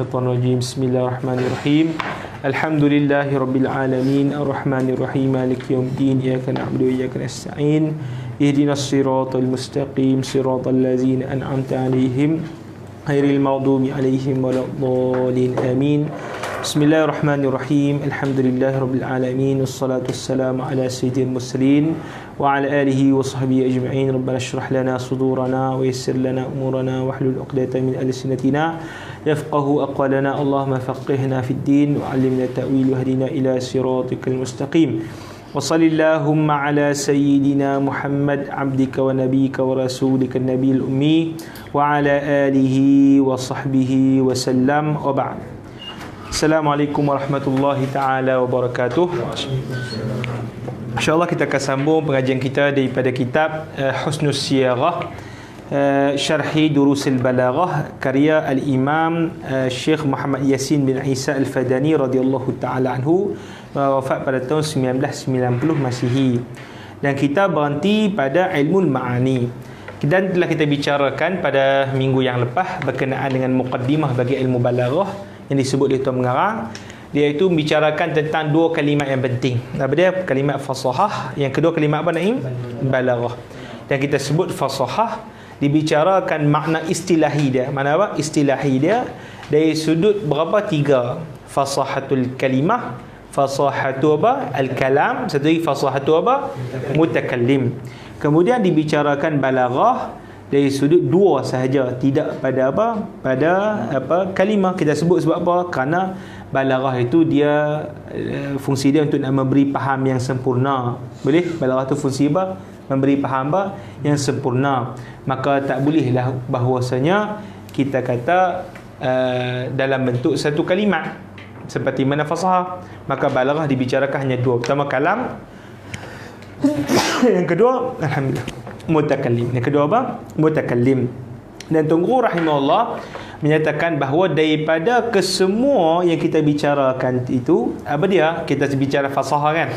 minasyaitonir rajim. Bismillahirrahmanirrahim. Alhamdulillahirabbil alamin, arrahmanir rahim, maliki yaumiddin, iyyaka na'budu wa iyyaka nasta'in. Ihdinas siratal mustaqim, siratal ladzina an'amta 'alaihim ghairil maghdubi 'alaihim waladdallin. Amin. Bismillahirrahmanirrahim. Alhamdulillahirabbil alamin, wassalatu wassalamu ala sayyidil mursalin wa ala alihi wa sahbihi ajma'in. Rabbana shrah lana sudurana wa yassir lana umurana wahlul 'uqdatam min alsinatina yafqahu aqwalana. Allahumma faqihna fid din wa 'allimna ta'wil wa hdina ila siratikal mustaqim. Wa sallallahumma ala sayyidina Muhammad abdika wa nabiyyika wa rasulika nabiyil ummi wa ala alihi wa sahbihi wa sallam. Wa ba'd. Assalamualaikum warahmatullahi taala wabarakatuh. InsyaAllah kita akan sambung pengajian kita daripada kitab Husnus Siyarah, Syarhi Durusil Balaghah, karya Al-Imam Syekh Muhammad Yasin bin Isa Al-Fadani radhiyallahu ta'ala anhu, wafat pada tahun 1990 Masihi. Dan kita berhenti pada ilmu ma'ani. Dan telah kita bicarakan pada minggu yang lepas berkenaan dengan muqaddimah bagi ilmu balaghah yang disebut oleh Tuan Mengarang. Dia itu membicarakan tentang dua kalimat yang penting. Apa dia? Kalimat fasahah. Yang kedua kalimat apa, Naim? Balaghah. Dan kita sebut fasahah dibicarakan makna istilahi dia. Mana apa? Istilahi dia dari sudut berapa? Tiga. Fasahatul kalimah, fasahatu apa? Al-kalam. Satu lagi fasahatu apa? Mutakallim. Kemudian dibicarakan balaghah dari sudut dua sahaja, tidak pada apa? Pada apa? Kalimah. Kita sebut sebab apa? Kerana balaghah itu dia fungsi dia untuk nak memberi faham yang sempurna. Boleh? Balaghah itu fungsi apa? Memberi faham apa? Yang sempurna. Maka tak bolehlah bahawasanya kita kata dalam bentuk satu kalimat seperti mana fasahah. Maka balaghah dibicarakan hanya dua. Pertama kalam, yang kedua alhamdulillah mutakallim. Yang kedua apa? Mutakallim. Dan Tungguru rahimahullah menyatakan bahawa daripada kesemua yang kita bicarakan itu, apa dia? Kita bicara fasahah kan?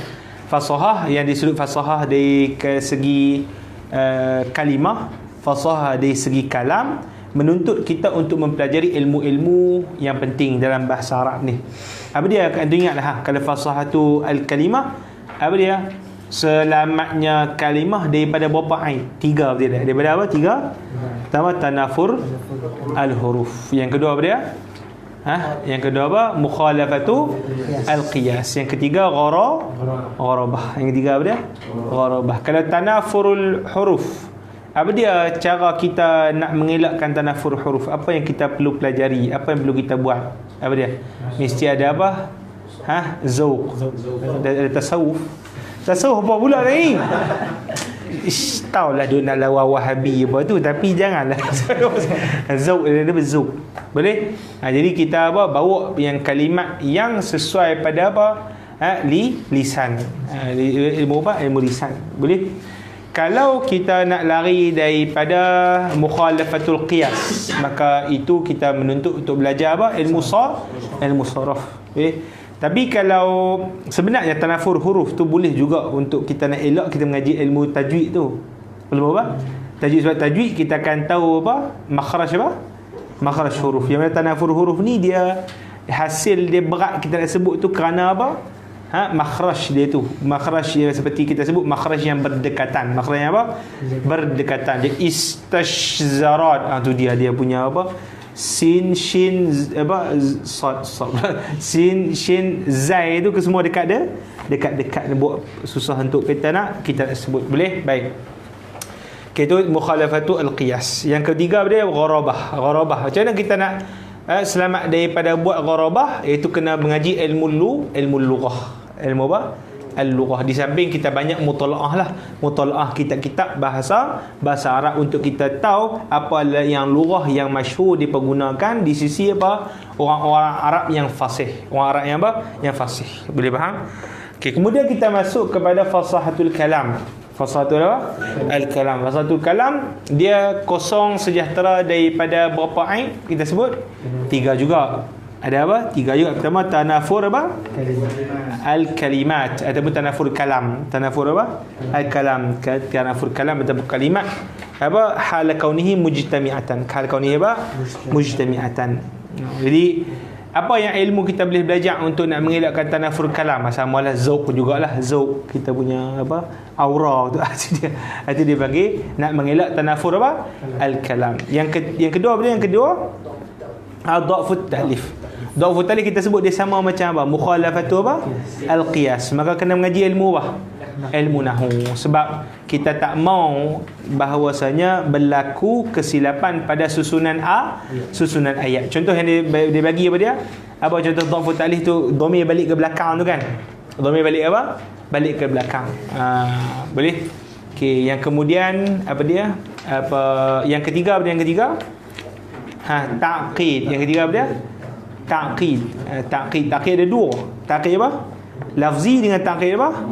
Fasahah yang disebut fasahah dari segi kalimah, fasahah dari segi kalam, menuntut kita untuk mempelajari ilmu-ilmu yang penting dalam bahasa Arab ni. Apa dia? Anda ingatlah kalau fasahah tu al-kalimah, apa dia? Selamatnya kalimah daripada berapa ain? Tiga, betul tak? Daripada apa? Tiga. Pertama tanafur al-huruf. Yang kedua apa dia? Yang kedua apa? Mukhalafatu al-qiyas. Yang ketiga gharabah. Yang ketiga apa dia? Gharabah. Kalau tanafurul huruf, apa dia cara kita nak mengelakkan tanafur huruf? Apa yang kita perlu pelajari? Apa yang perlu kita buat? Apa dia? Mesti ada apa? Zauq. Ada tasawuf. Tasawuf apa pula ni? Tahulah dia nak lawan Wahabi apa tu, tapi janganlah. Zauq dia berzauq. Boleh? Jadi kita apa? Bawa yang kalimat yang sesuai pada apa? Lisan. Ilmu apa? Ilmu lisan. Boleh? Kalau kita nak lari daripada mukhalafatul qiyas, maka itu kita menuntut untuk belajar apa? Ilmu saraf. Boleh? Tapi kalau sebenarnya tanafur huruf tu boleh juga untuk kita nak elak kita mengaji ilmu tajwid tu. Ilmu apa? Tajwid. Sebab tajwid kita akan tahu apa? Makhraj apa? Makhraj huruf. Yang mana tanafur huruf ni dia hasil dia berat kita nak sebut tu kerana apa? Makhraj dia tu. Makhraj dia seperti kita sebut makhraj yang berdekatan. Makhraj yang apa? Berdekatan. Dia istashzarat. Tu dia punya apa? Sin, shin, apa, sad, sin, shin, zai tu ke semua dekat dia, dekat buat susah untuk kita nak sebut. Boleh? Baik. Okay, itu mukhalafatu al-qiyas. Yang ketiga dia gharabah. Macam mana kita nak selamat daripada buat gharabah? Iaitu kena mengaji ilmu lughah. Ilmu apa? Al-lughah. Di samping kita banyak mutalaah lah, mutalaah kitab-kitab bahasa Arab untuk kita tahu apa yang lughah yang masyhur dipergunakan di sisi apa orang-orang Arab yang fasih. Orang Arab yang apa? Yang fasih. Boleh faham? Okey, kemudian kita masuk kepada fasahatul kalam. Fasahatul apa? Al-kalam. Fasahatul kalam dia kosong sejahtera daripada berapa ain kita sebut? Tiga juga. Ada apa? Tiga juga. Pertama tanafur apa? Al-kalimat ataupun tanafur kalam. Tanafur apa? Al-kalam. Tanafur kalam ataupun kalimat. Apa? Hal kaunihi mujtami'atan. Hal kaunihi apa? Mujtami'atan. Jadi apa yang ilmu kita boleh belajar untuk nak mengelakkan tanafur kalam, samalah zauq jugalah, zauq kita punya apa, aura tu itu dia bagi nak mengelak tanafur apa, al-kalam. Yang kedua apa dia? Yang kedua dha'fut ta'lif. Dha'fut ta'lif kita sebut dia sama macam apa, mukhalafatu apa, al-qiyas. Maka kena mengaji ilmu apa, ilmu nahwu, sebab kita tak mau bahawasanya berlaku kesilapan pada susunan susunan ayat. Contoh yang dia bagi apa dia? Apa contoh dha'fut ta'lif tu? Dhamir balik ke belakang tu kan? Dhamir balik apa? Balik ke belakang. Boleh? Okey, yang kemudian apa dia? Apa yang ketiga? Apa dia yang ketiga? Ta'qid. Yang ketiga apa dia? Ta'qid. Ta'qid ada dua. Ta'qid apa? Lafzi dengan ta'qid apa?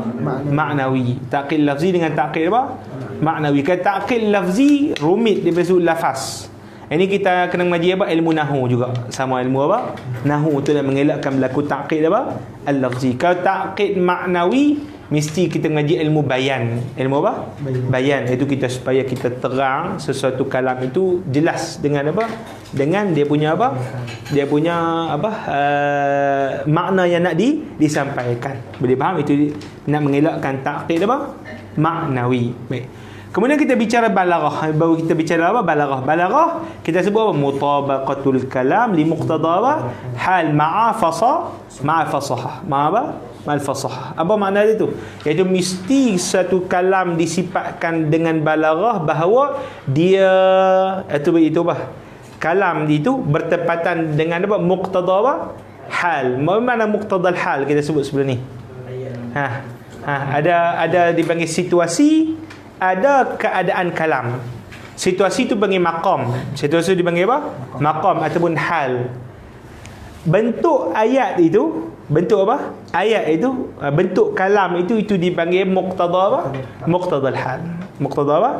Ma'nawi. Ta'qid lafzi dengan ta'qid apa? Ma'nawi. Kalau ta'qid lafzi rumit daripada sudut lafaz. Ini kita kena mengaji apa? Ilmu nahwu juga. Sama ilmu apa? Nahwu tu nak mengelakkan berlaku ta'qid apa? Al-lafzi. Kalau ta'qid ma'nawi, mesti kita mengaji ilmu bayan. Ilmu apa? Bayan. Itu kita supaya kita terang sesuatu kalam itu jelas dengan apa? Dengan dia punya apa? Dia punya apa? Makna yang nak disampaikan. Boleh faham? Itu nak mengelakkan ta'qid apa? Ma'nawi. Baik. Kemudian kita bicara balaghah. Baru kita bicara apa? Balaghah. Balaghah kita sebut apa? Mutabaqatul kalam li muqtada apa? Hal ma'a fasahah. Ma'a apa? Ma'al fasahah. Apa makna dia tu? Iaitu mesti satu kalam disifatkan dengan balaghah bahawa dia itu apa? Kalam itu bertepatan dengan apa? Muqtada apa? Hal. Mana muqtada hal kita sebut sebelum ni? Ada dipanggil situasi, ada keadaan kalam. Situasi itu panggil maqam. Situasi itu dipanggil apa? Maqam ataupun hal. Bentuk ayat itu, bentuk apa? Ayat itu, bentuk kalam itu dipanggil muqtada apa? Muqtadal hal. Muqtada apa?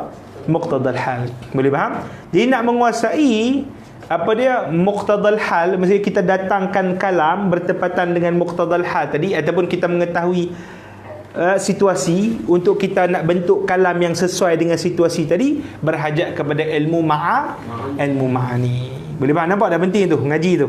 Muqtadal hal. Boleh faham? Jadi nak menguasai apa dia muqtadal hal, mesti kita datangkan kalam bertepatan dengan muqtadal hal tadi, ataupun kita mengetahui situasi untuk kita nak bentuk kalam yang sesuai dengan situasi tadi, berhajat kepada ilmu ma'ani. Boleh faham? Nampak dah penting tu ngaji tu.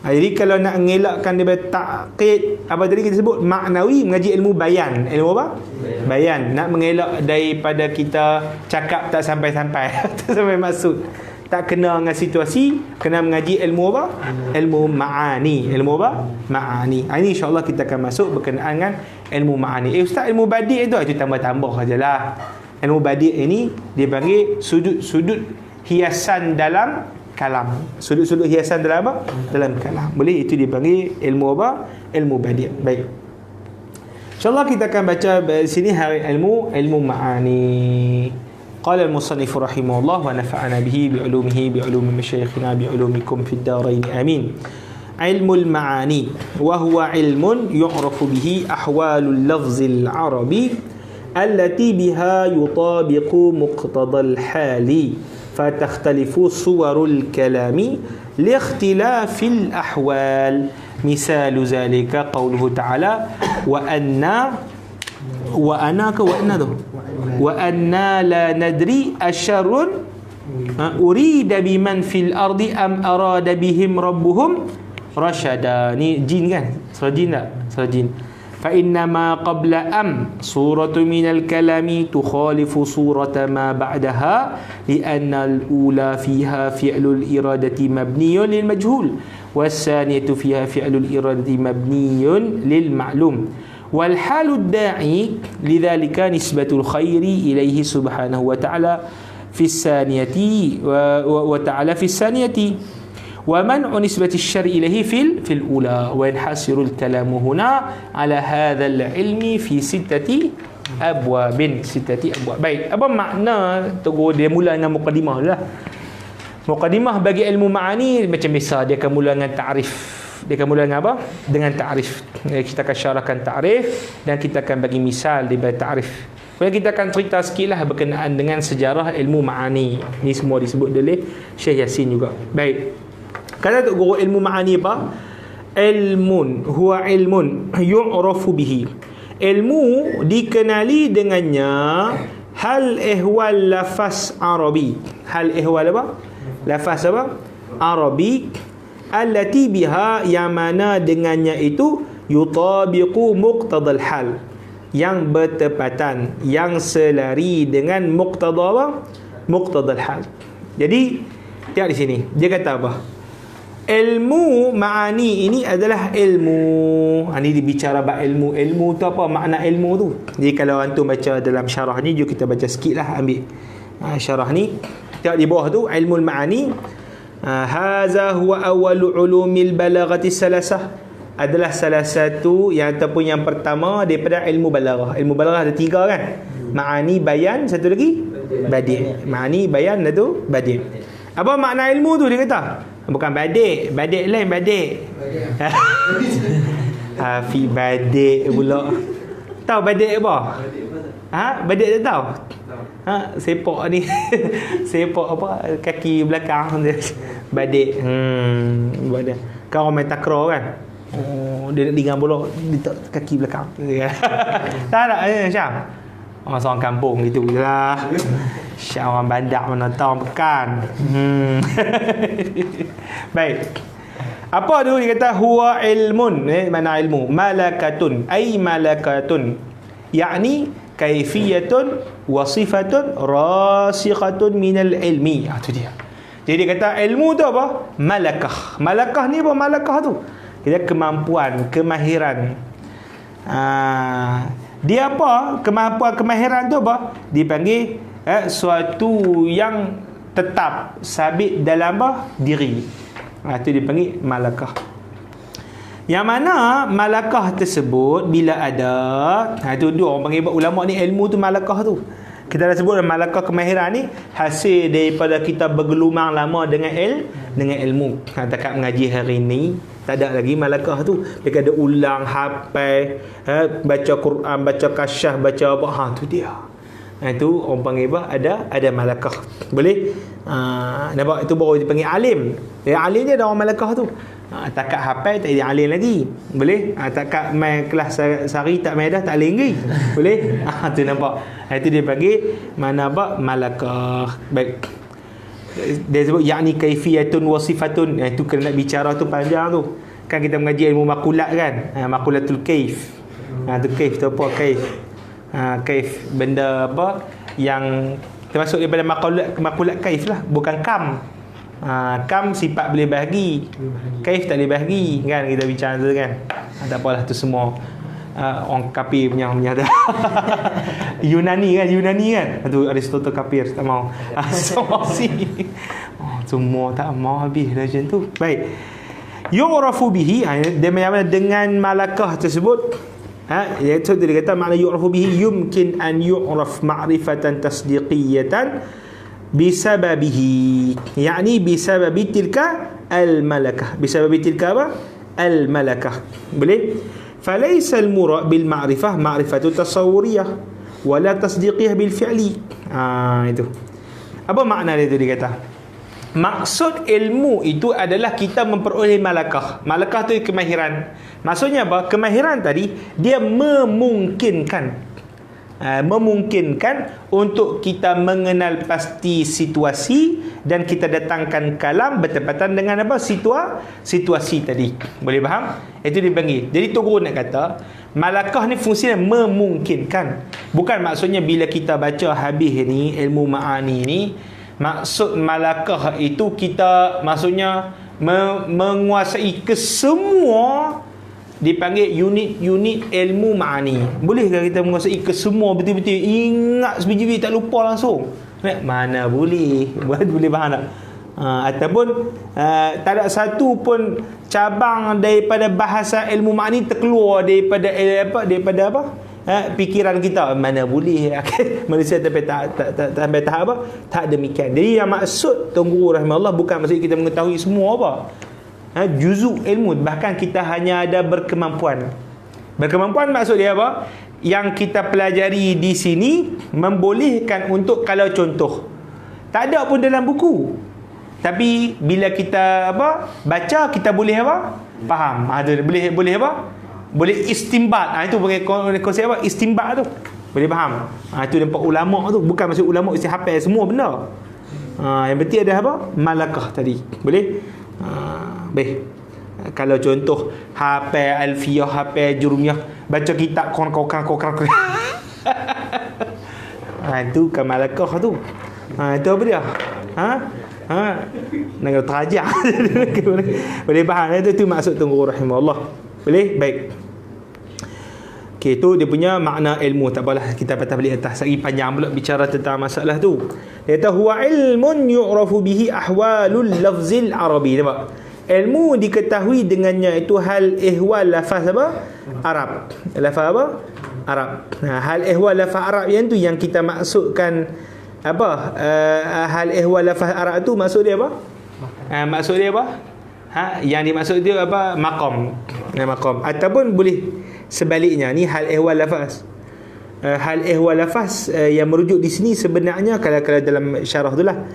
Jadi kalau nak mengelakkan daripada ta'qid apa tadi kita sebut ma'nawi, mengaji ilmu bayan. Ilmu apa? Bayan. Nak mengelak daripada kita cakap tak sampai-sampai tak sampai maksud, tak kena dengan situasi, kena mengaji ilmu apa? Ilmu ma'ani. Ilmu apa? Ma'ani. Ini insya-Allah kita akan masuk berkenaan dengan ilmu ma'ani. Ustaz, ilmu badi' itu tambah-tambah sajalah. Ilmu badi' ini dia panggil sudut-sudut hiasan dalam kalam. Sudut-sudut hiasan dalam apa? Dalam kalam. Boleh, itu dipanggil ilmu apa? Ilmu badi'. Baik. InsyaAllah kita akan baca di sini hari ilmu ma'ani. Qala al-musannif rahimahullah wa nafa'ana bihi bi'ulumihi bi'ulumi masyayikhina bi'ulumikum fid darain amin. Ilmul ma'ani wa huwa ilmun yu'rafu bihi ahwalul lafzil arabi allati biha yutabiqu muqtadal hali fatakhtalifu suwarul kalami liikhtilafil ahwal. Misalu zalika qawluhu ta'ala wa anna la nadri asyarrun urida biman fil ardi am arada bihim rabbuhum rasyada. Ni jin kan? Surah jin tak? Surah jin. Fa inna ma qabla am suratu minal kalami tukhalifu surata ma ba'daha li'anna al-ula fiha fi'lul iradati mabniyun lil majhul was-saniyatu fiha fi'lul iradati mabniyun lil ma'lum. والحال الداعي لذلك نسبة الخير إليه سبحانه وتعالى في الثانية وتعالى في الثانية ومنع نسبة الشر إليه في الأولى. وينحصر الكلام هنا على هذا العلم في 6 أبواب. Baik, apa makna tegur dia mula dengan muqaddimah lah. Muqaddimah bagi ilmu ma'ani macam biasa, dia akan mula dengan ta'rif. Dia akan mula dengan apa? Dengan ta'rif. Kita akan syarahkan ta'rif dan kita akan bagi misal di bawah ta'rif. Kemudian kita akan cerita sikit lah berkenaan dengan sejarah ilmu ma'ani. Ini semua disebut oleh Syekh Yasin juga. Baik. Kata Tok Guru ilmu ma'ani apa? Ilmun huwa ilmun yu'rafu bihi. Ilmu dikenali dengannya hal ihwal lafaz Arabi. Hal ihwal apa? Lafaz apa? Arabi allati biha, yang mana dengannya itu yutabiqu muqtadal hal, yang bertepatan, yang selari dengan muqtada apa? Muqtadal hal. Jadi tengok di sini dia kata apa? Ilmu ma'ani ini adalah ilmu. Ini dibicara bab ilmu. Ilmu tu apa makna ilmu tu? Jadi kalau antum baca dalam syarah ni, jom kita baca sikit lah, ambil syarah ni. Tengok di bawah tu, ilmu ma'ani, haza huwa awalu ulumil balaghati salasah, adalah salah satu yang ataupun yang pertama daripada ilmu balaghah. Ilmu balaghah ada 3 kan? Ma'ani, bayan, satu lagi badi'. Ma'ani, bayan, satu badi'. Apa makna ilmu tu dia kata? Bukan badik. Badik lain badik. Hafiz badik pula. Tahu badik apa? Badik tak tahu? Sepak ni. Sepak apa? Kaki belakang dia. Badik. Badik. Kau main takraw kan? Oh, dia nak tinggal bola letak kaki belakang. Tak Syam. Seorang kampung gitu lah. Syam orang bandar mana tahu pekan. Baik. Apa tu dia kata huwa ilmun, mana ilmu? Malakatun, ay malakatun. Yakni kaifiyatun wa sifatun rasikhatun minal ilmi. Itu dia. Jadi dia kata ilmu tu apa? Malakah. Malakah ni apa malakah tu? Dia kemampuan, kemahiran. Dia apa? Kemahiran tu apa? Dipanggil suatu yang tetap, sabit dalam apa? Diri. Itu dipanggil malakah. Yang mana malakah tersebut bila ada, itu dua orang panggil ulama ni, ilmu tu malakah tu. Kita dah sebut malakah kemahiran ni hasil daripada kita bergelumang lama dengan ilmu. Takat mengaji hari ni tak ada lagi malakah tu. Dia ada ulang, hafal, baca Quran, baca kasyaf, baca apa. Tu dia. Itu orang panggil apa? Ada malakah. Boleh? Nampak? Itu baru dipanggil alim. Alim dia ada orang malakah tu. Takat hafal tak jadi alim lagi. Boleh? Takat main kelas sehari tak main dah, tak alim lagi. Boleh? Tu nampak? Itu dia panggil mana apa? Malakah. Baik. Dia sebut yakni kaifiyatun wa sifatun. Itu kena nak bicara tu panjang tu. Kan kita mengaji ilmu makulat kan? Makulatul kaif. Tu kaif tu apa? Kaif benda apa yang termasuk daripada makulat kaif lah, bukan kam. Kam sifat boleh bahagi, kaif tak boleh bahagi kan, kita bicara tu kan. Tak apalah, tu semua orang kafir punya Yunani kan, tu Aristotle kafir, tak mau. Semua tak mau habis dah macam tu. Baik, yu'rafu bihi, dia dengan malakah tersebut. Iaitu dia kata makna yu'rafu bihi yumkin an yu'raf ma'rifatan tasdiqiyatan bisababihi, yakni bisababi tilka al-malakah. Bisababi tilka apa? Al-malakah. Boleh? Falaysa al-murad bil ma'rifah ma'rifatu tasawwuriyah wala tasdiqiyah bil fi'li. Itu. Apa makna dia tu dia kata? Maksud ilmu itu adalah kita memperoleh malakah. Malakah tu kemahiran. Maksudnya apa? Kemahiran tadi dia memungkinkan untuk kita mengenal pasti situasi dan kita datangkan kalam bertepatan dengan apa? Situasi tadi. Boleh faham? Itu dipanggil. Jadi tu guru nak kata malakah ni fungsinya memungkinkan. Bukan maksudnya bila kita baca habis ni ilmu ma'ani ni, maksud malakah itu kita maksudnya menguasai kesemua, dipanggil unit-unit ilmu ma'ani. Bolehkah kita menguasai kesemua betul-betul, ingat sebiji-biji tak lupa langsung? Mana boleh. Boleh faham tak? Ataupun tak ada satu pun cabang daripada bahasa ilmu ma'ani terkeluar daripada fikiran kita. Mana boleh. Manusia sampai tahap apa? Tak demikian. Jadi yang maksud Tunggu rahimahullah bukan maksud kita mengetahui semua apa. Juzuk ilmu, bahkan kita hanya ada berkemampuan. Berkemampuan maksud dia apa? Yang kita pelajari di sini membolehkan untuk, kalau contoh tak ada pun dalam buku, tapi bila kita baca, kita boleh faham. Boleh boleh istimbat. Itu konsep istimbat tu. Boleh faham. Itu nampak ulama tu. Bukan maksud ulama mesti hafal semua benda. Yang penting ada malakah tadi. Boleh? Baik. Kalau contoh hafal alfiyah, hafal jurumiyah, baca kitab kokang. Itu kamalakah tu. Itu apa dia? Nak terajar. Boleh faham itu maksud Tunggul rahimahullah. Boleh? Baik. Okey, itu dia punya makna ilmu. Tak apalah, kita patah balik atas. Lagi panjang pula bicara tentang masalah tu. Dia kata huwa ilmun yu'rafu bihi ahwalul lafzil arabi. Nampak? Ilmu diketahui dengannya itu hal ihwal lafaz apa? Arab. Lafaz apa? Arab. Hal ihwal lafaz Arab yang tu yang kita maksudkan apa? Hal ihwal lafaz Arab tu maksud dia apa? Maksud dia apa? Yang dimaksud dia apa? Maqam. Maqam. Ataupun boleh sebaliknya, ni hal ihwal lafaz. Hal ihwal lafaz yang merujuk di sini sebenarnya kalau dalam syarah tu lah,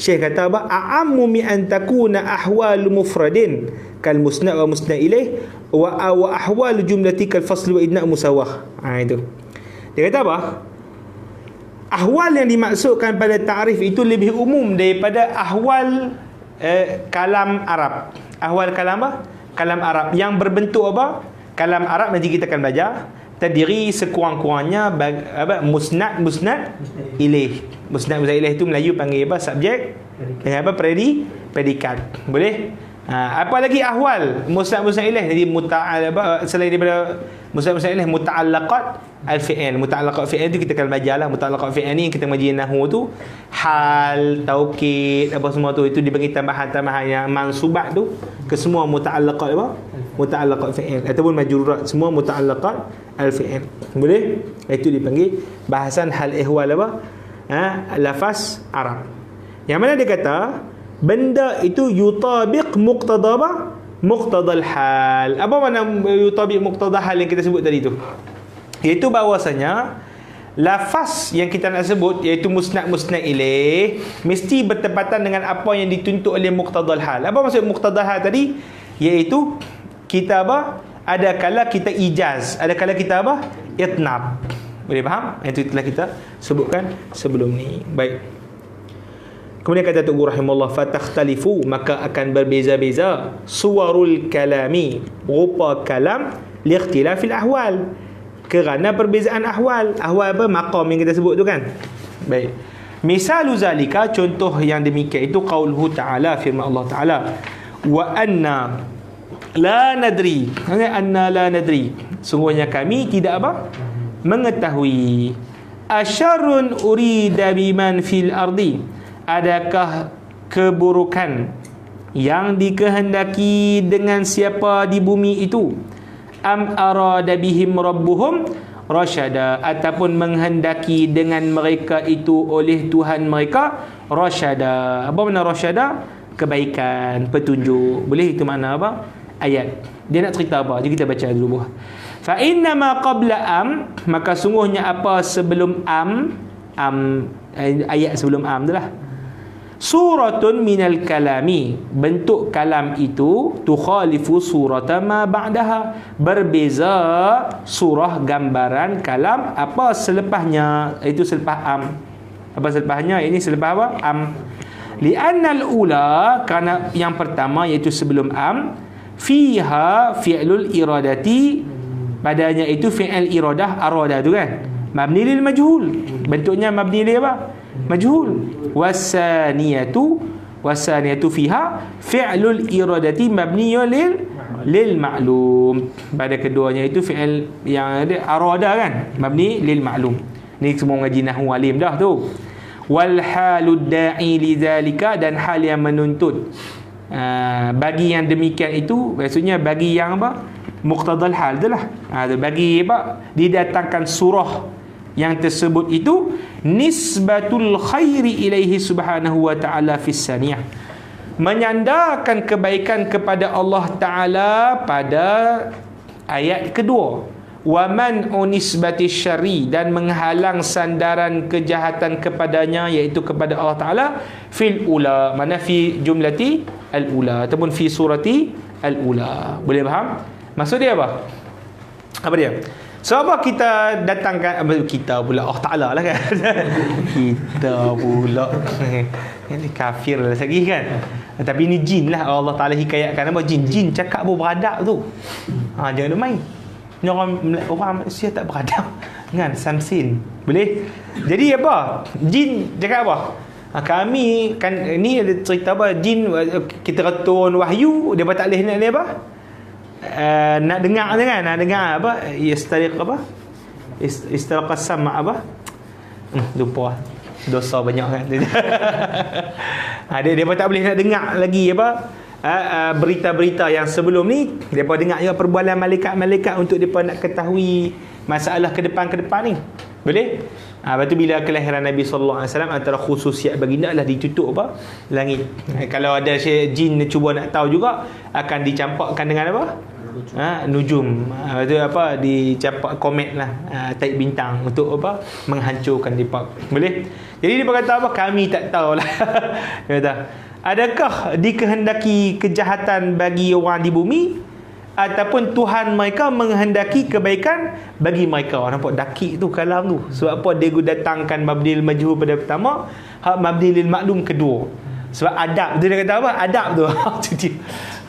Syekh kata apa? A'ammu mi an takuna ahwal mufradin kal musnad wa musnad ilaih wa ahwal jumlati kal fasl wa idna musawah. Itu. Dia kata apa? Ahwal yang dimaksudkan pada ta'rif itu lebih umum daripada ahwal kalam Arab. Ahwal kalam apa? Kalam Arab yang berbentuk apa? Kalam Arab nanti kita akan belajar terdiri sekurang-kurangnya musnad ilaih. Musnad ilaih itu Melayu panggil apa? Subjek dengan apa? Predikat. Boleh? Apa lagi ahwal musnad ilaih? Jadi selain daripada musnad ilaih, muta'allaqat al-fi'il. Muta'allaqat fi'il itu kita akan belajar lah. Muta'allaqat fi'il ni kita mengaji nahwu tu, hal, taukid, apa semua tu, itu dibagi tambahan-tambahan yang mansubat tu ke semua muta'allaqat apa? Muta'allaqat fi'il ataupun majrurat, semua muta'allaqat al-fi'il. Boleh? Itu dipanggil bahasan hal ihwal apa? Lafaz Arab. Yang mana dia kata benda itu yutabiq muqtada apa? Muqtadal hal. Apa makna yutabiq muqtada hal yang kita sebut tadi tu? Iaitu bahawasanya lafaz yang kita nak sebut, iaitu musnad ilaih, mesti bertepatan dengan apa yang dituntut oleh muqtadal hal. Apa maksud muqtadal hal tadi? Iaitu kita apa? Ada kala kita ijaz, ada kala kita apa? Itnab. Boleh faham? Itu telah kita sebutkan sebelum ni. Baik. Kemudian kata Tugu rahimahullah, fatakhtalifu, maka akan berbeza-beza suwarul kalami, rupa kalam, liikhtilafil ahwal, kerana perbezaan ahwal. Ahwal apa? Maqam yang kita sebut tu kan. Baik. Misalu zalika, contoh yang demikian itu qauluhu ta'ala, firman Allah Ta'ala, wa anna la nadri. Anna la nadri, sungguhnya kami tidak apa? Mengetahui. Asyarrun urida biman fil ardi, adakah keburukan yang dikehendaki dengan siapa di bumi itu? Am arada bihim rabbuhum rasyada, ataupun menghendaki dengan mereka itu oleh Tuhan mereka rasyada. Apa makna rasyada? Kebaikan, petunjuk. Boleh itu makna apa? Ayat. Dia nak cerita apa? Jadi kita baca dulu. Fa inna ma qabla am, maka sungguhnya apa sebelum am, ayat sebelum am tu lah, suratun minal kalami, bentuk kalam itu, tukhalifu surata ma ba'daha, berbeza surah gambaran kalam apa selepasnya. Itu selepas am. Apa selepasnya? Ini selepas apa? Am. Li'annal ula, kerana yang pertama iaitu sebelum am, fiha fi'lul iradati, padanya itu fi'il iradah, arada tu kan, mabni lil majhul, bentuknya mabni lil apa? Majhul. Wasaniyatu fiha fi'lul iradati mabniyun lil ma'lum. Pada keduanya itu fi'il yang ada arada kan, mabni lil ma'lum. Ni semua mengaji nahwu alim dah tu. Wal halud da'i lidzalika, dan hal yang menuntut bagi yang demikian itu, maksudnya bagi yang apa? Muqtadal hal tu lah. Bagi apa? Didatangkan surah yang tersebut itu nisbatul khairi ilaihi subhanahu wa ta'ala fis saniyah, menyandarkan kebaikan kepada Allah Ta'ala pada ayat kedua. Wa man unisbati syarri, dan menghalang sandaran kejahatan kepadanya, iaitu kepada Allah Ta'ala, fil ula, mana fi jumlati al-ula ataupun fi surati al-ula. Boleh faham? Maksud dia apa? Apa dia? So apa kita datangkan, kita pula Allah Ta'ala lah kan. Kita pula ini kafir lah lagi kan. Tapi ni jin lah Allah Ta'ala hikayatkan apa? Jin cakap beradab tu. Jangan main. Ni orang Malaysia tak beradab kan, Samsin. Boleh? Jadi apa? Jin cakap apa? Kami kan ni ada cerita apa? Jin kita retun wahyu, dia tak boleh nak apa? Nak dengar je kan? Nak dengar apa? Istariq apa? Istaraqas sama apa? Lupa. Dosa banyak kan. Dia tak boleh nak dengar lagi apa? Berita-berita yang sebelum ni. Depa dengar juga perbualan malaikat-malaikat untuk depa nak ketahui masalah ke depan ni. Boleh? Lepas tu bila kelahiran Nabi sallallahu alaihi wasallam, antara khususiat baginda adalah ditutup apa? Langit. Kalau ada jin cuba nak tahu juga, akan dicampakkan dengan apa? Nujum. Itu apa? Dicampak komet lah, taik bintang untuk apa? Menghancurkan depa. Boleh? Jadi dia kata apa? Kami tak tahulah. Dia kata, adakah dikehendaki kejahatan bagi orang di bumi, ataupun Tuhan mereka menghendaki kebaikan bagi mereka? Nampak dakik tu kalam tu. Sebab apa dia datangkan mabdil majhul pada pertama, mabdil maklum kedua. Sebab adab. Dia kata apa? Adab tu.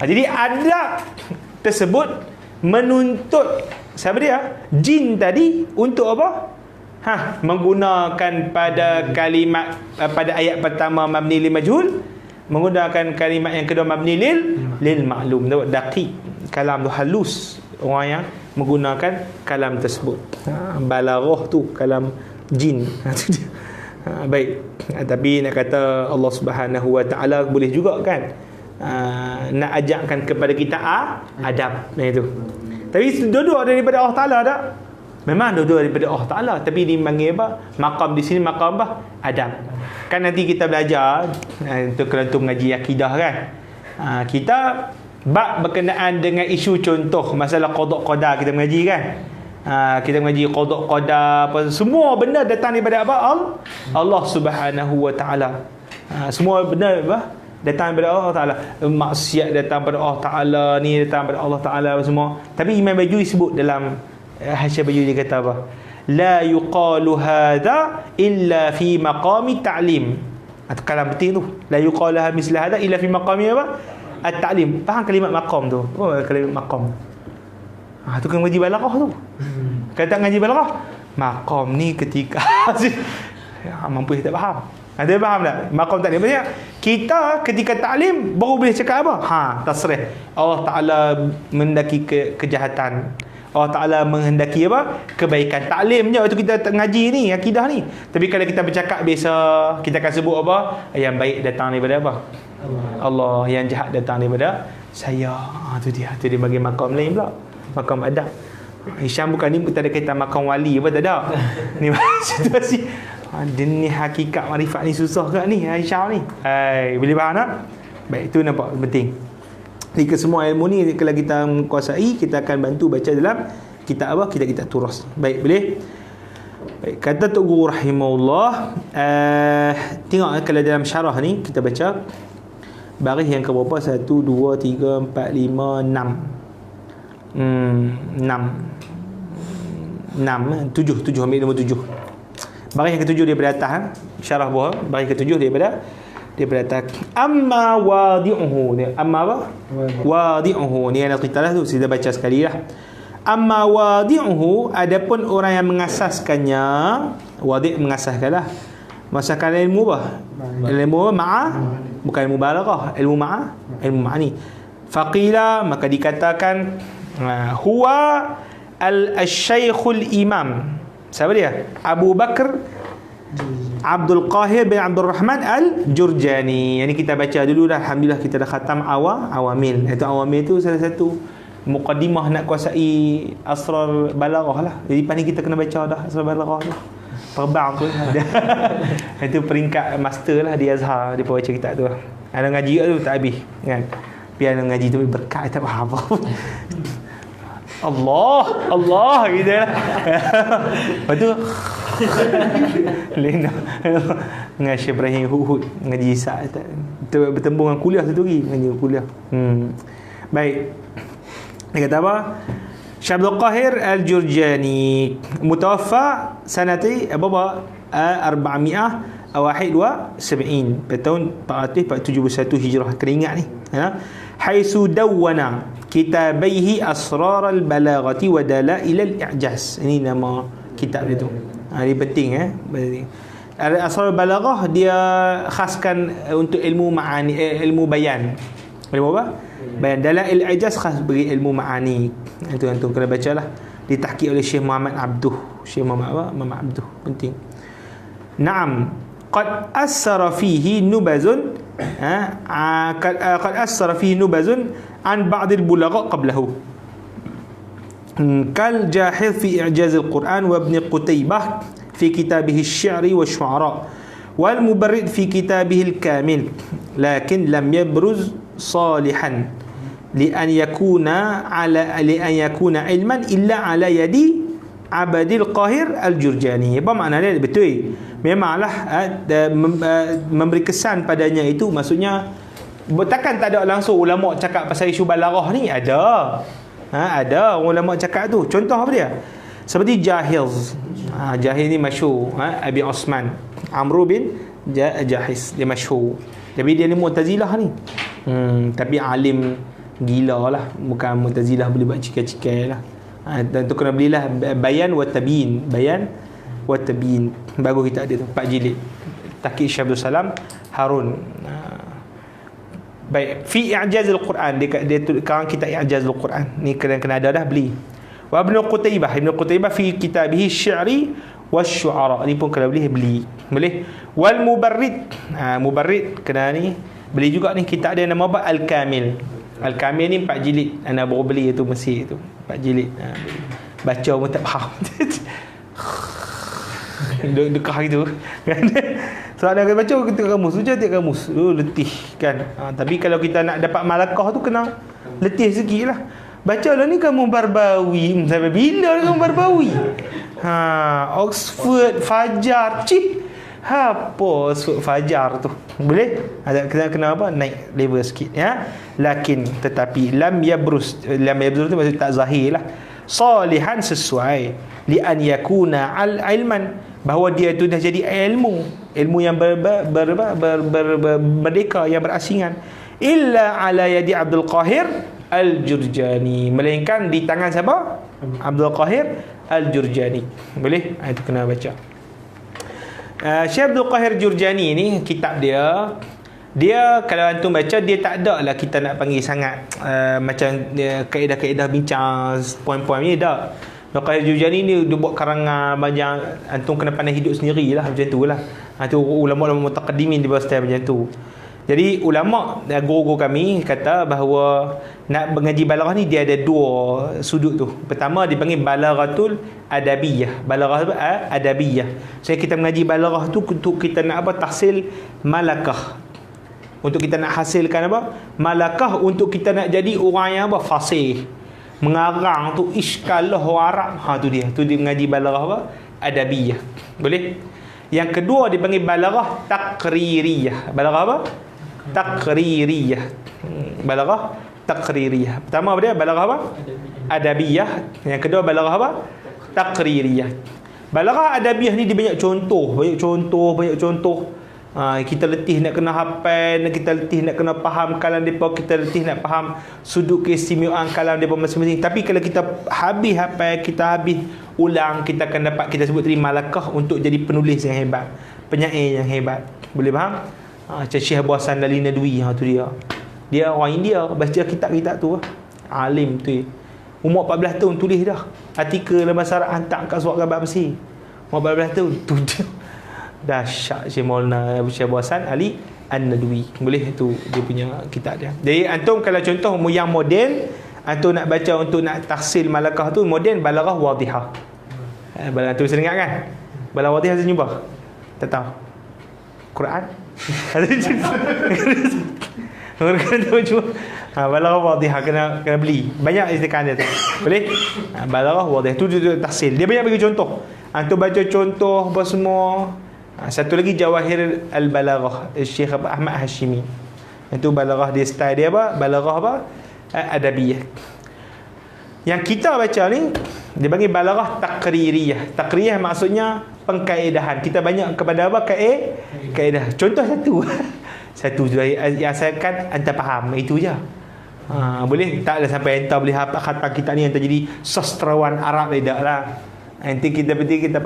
Jadi adab tersebut menuntut siapa dia? Jin tadi untuk apa? Menggunakan pada kalimat pada ayat pertama mabni lil majhul, menggunakan kalimat yang kedua mabni lil maklum. Daqiq, kalam tu halus, orang yang menggunakan kalam tersebut. Balaghah tu kalam jin. Baik. Tapi nak kata Allah Subhanahu Wa Taala boleh juga kan nak ajarkan kepada kita adab itu. Tapi dua-dua daripada Allah Taala tak? Memang dua-dua daripada Allah Taala, tapi dipanggil apa? Maqam di sini maqam apa? Adab. Kan nanti kita belajar untuk kelantung mengaji akidah kan. Kita bab berkenaan dengan isu contoh masalah qada qadar kita mengaji kan. Kita mengaji qada qadar apa, semua benda datang daripada apa? Allah Subhanahu Wa Taala. Semua benda apa? Datang daripada Allah Taala. Maksiat datang daripada Allah Taala, ni datang daripada Allah Taala semua. Tapi Imam Bajuri sebut dalam Hasyiah Bajuri, dia kata apa? La yuqalu hadha illa fi maqami ta'lim. Atau kalam penting tu. La yuqalu misla hadha illa fi maqami apa? At-ta'lim. Faham kalimat maqam tu? Kalimat maqam. Tu kan ngaji balaghah tu. Kata ngaji balaghah, maqam ni ketika mampu tak faham. Ada faham tak? Maqam ta'lim. Maksudnya kita ketika ta'lim baru boleh cakap apa? Tasrih. Allah Ta'ala mendaki kejahatan. Allah Ta'ala menghendaki apa? Kebaikan. Taklim je waktu kita ngaji ni, akidah ni. Tapi kalau kita bercakap biasa, kita akan sebut apa? Yang baik datang daripada apa? Allah. Yang jahat datang daripada saya. Tu dia bagi makam lain pula. Makam adab. Hisham bukan ni, tak ada kaitan makam wali apa, tak ada. Ni situasi. Dia ni hakikat marifat ni susah ke ni Hisham ni? Boleh faham tak? Baik, itu nampak penting. Jadi kesemua ilmu ni kalau kita menguasai, kita akan bantu baca dalam kitab apa? Kitab turas. Baik, boleh? Baik, kata Tok Guru rahimahullah, tengok kalau dalam syarah ni kita baca baris yang ke berapa? 1 2 3 4 5 6. 6 7 ambil nombor 7. Baris yang ke-7 daripada atas, syarah bawah, baris ke-7 daripada atas. Amma wadi'uhu. Amma apa? Wadi'uhu. Ni ada qitalah tu, saya baca sekali lah. Amma wadi'uhu, adapun orang yang mengasaskannya. Wadi' mengasaskanlah. Mengasaskan ilmu apa? Ilmu ma'a, bukan ilmu balaghah, ilmu ma'a, ilmu ma'ani. Faqila, maka dikatakan huwa al-shaykhul imam. Siapa dia? Abu Bakar Abdul Qahir bin Abdul Rahman Al-Jurjani. Yang ni kita baca dulu dah. Alhamdulillah kita dah khatam awamil. Itu awamil tu salah satu muqaddimah nak kuasai asrar balaghah lah. Jadi pani kita kena baca dah asrar balaghah tu. Terbang tu. Itu peringkat master lah di Azhar. Dia baca kitab tu. Ada ngaji tu tak habis kan. Biar ngaji tu berkat tak faham apa. Allah gitu lah. Lepas tu Lena dengan Syekh Ibrahim Hud ngaji Isa bertembung dengan kuliah satu lagi ngaji kuliah. Baik. Dia kata apa? Syekh Abdul Qahir Al-Jurjani mutawaffa sanati berapa? 400 Awahid wa Sab'in, pada tahun 471 Hijrah. Kena ingat ni. Haisu dawwana kitabaihi asrar al-balaghati wa dalail al-i'jaz. Ini nama kitab dia tu. Ini penting penting. Asrar al-balaghah dia khaskan untuk ilmu ma'ani, ilmu bayan. Ilmu apa? Bayan. Dalail al-i'jaz khas bagi ilmu ma'ani. Itu antum kena bacalah. Ditahqiq oleh Syekh Muhammad Abduh. Syekh Muhammad apa? Muhammad Abduh. Penting. Naam. Qad asara fihi nubazun qad asara fihi nubazun an ba'd al-bulagha qablahu kal Jahil fi i'jaz al-Quran wa Ibn Qutaybah fi kitabih asy-syi'ri wa asy-syu'ara wal Mubarrid fi kitabih al-kamil lakin lam yabruz salihan li an yakuna ilman illa ala yadi Abadil Qahir Al-Jurjani. Apa makna dia? Betul. Memanglah memberi kesan padanya itu, maksudnya takkan tak ada langsung ulama cakap pasal isu balarah ni. Ada. Ada ulama cakap tu. Contoh apa dia? Seperti Jahil. Jahil ni masyhur. Abi Osman Amru bin Jahis, dia masyhur. Tapi dia ni Mu'tazilah ni. Tapi alim gila lah. Bukan Mu'tazilah boleh buat cikai-cikai lah. Dan tu kena belilah Bayan wa Tabyin. Bayan wa Tabyin. Bagus kita ada tu 4 jilid. Tahqiq Syekh Abdul Salam Harun. Baik, fi i'jaz al-Quran, dia sekarang kita i'jaz al-Quran. Ni kena ada dah, beli. Wa Ibn Qutaybah fi kitabih asy-syi'ri wasy-syu'ara. Ni pun kalau beli. Boleh. Wal Mubarrid. Mubarrid kena ni. Beli juga ni, kita ada nama apa? Al-Kamil. Al-Kamil ni 4 jilid. Ana baru beli tu Mesir tu. 4 jilid. Baca pun tak faham. Dekah gitu. So ada baca ketika kamus, kamus. Letih kan. Tapi kalau kita nak dapat malakah tu kena letih sikit lah. Baca lah ni kamu Barbawi. Sampai bila kamu Barbawi? Oxford Fajar. Apa Oxford Fajar tu? Boleh? Ada kena apa? Naik level sikit ya. Lakin tetapi lam yabruz tu maksud tak zahir lah. Salihan sesuai li an yakuna al-ilman, bahawa dia tu dah jadi ilmu yang merdeka, yang berasingan, illa ala yadi Abdul Qahir Al-Jurjani, melainkan di tangan siapa? Abdul Qahir Al-Jurjani. Boleh? Itu kena baca. Syekh Abdul Qahir Jurjani ni, kitab dia kalau antum baca, dia tak ada lah kita nak panggil sangat macam kaedah-kaedah bincang poin-poin ni dah. Abdul Qahir Jurjani ni dia buat karangan banyak, antum kena pandai hidup sendiri lah, macam tu lah. Tu ulama-ulama mutaqaddimin di bawah style macam tu. Jadi ulama, guru-guru kami kata bahawa nak mengaji balaghah ni dia ada 2 sudut tu. Pertama dipanggil balaghatul adabiyah. Balaghah adabiyah. So kita mengaji balaghah tu untuk kita nak apa? Tahsil malakah. Untuk kita nak hasilkan apa? Malakah, untuk kita nak jadi orang yang apa? Fasih. Mengarang tu iskalah Arab. Tu dia. Tu dia mengaji balaghah apa? Adabiyah. Boleh? Yang kedua dipanggil balaghah taqririyah. Balaghah apa? Taqririyah. Balaghah taqririyah. Pertama apa dia? Balaghah apa? Adabiyah. Yang kedua balaghah apa? Taqririyah. Balaghah adabiyah ni dia banyak contoh. Kita letih nak kena hafal, kita letih nak kena faham kalam depa, kita letih nak faham sudut keistimewaan kalam depa masing-masing. Tapi kalau kita habis hafal, kita habis ulang, kita akan dapat, kita sebut tadi, malakah untuk jadi penulis yang hebat, penyair yang hebat. Boleh faham? Macam Syekh Abu Hasan Lali Nadwi, tu dia. Dia orang India, baca kitab-kitab tu. Alim tu. Umur 14 tahun tulis dah. Artikel dalam bahasa Arab hantar kat surat khabar Mesir. Umur 14 tahun tu dia. Dahsyat Syekh Maulana Syekh Abu Hasan Ali An-Nadwi. Boleh, tu dia punya kitab dia. Jadi antum kalau contoh yang moden, antum nak baca untuk nak tahsil malakah tu, moden balaghah wadihah. Antum bisa dengar kan? Balaghah wadihah saya jumpa. Tak tahu. Quran. Balaghah wadihah kena beli. Banyak istiqan dia tu. Boleh? Balaghah wadihah tu dia tahsil. Dia banyak bagi contoh. Antum baca contoh apa semua. Satu lagi Jawahir Al-Balaghah Syekh Ahmad Hashimi. Itu balaghah dia, style dia apa? Balaghah apa? Adabiyah. Yang kita baca ni Dia panggil balaghah taqririyah. Taqririyah maksudnya pengkaedahan. Kita banyak kepada apa? Kaedah. Contoh satu. Satu yang saya kan anda faham, itu je. Boleh tak ada sampai anda boleh hafal khatam kita ni, anda jadi sastrawan Arab, tidak lah. Nanti kita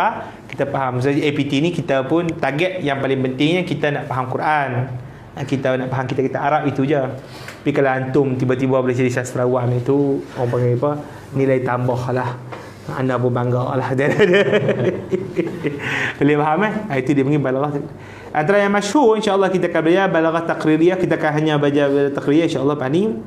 faham. So APT ni kita pun target yang paling pentingnya kita nak faham Quran. Kita nak faham kita Arab, itu je. Tapi kalau antum tiba-tiba boleh jadi sastrawan, itu orang panggil apa? Nilai tambah lah. Anda pun bangga lah. Boleh faham Itu dia panggil balaghah. Antara yang masyhur insya-Allah kita akan belajar balaghah taqririyah. Kita akan hanya belajar taqririyah insya-Allah pada ni.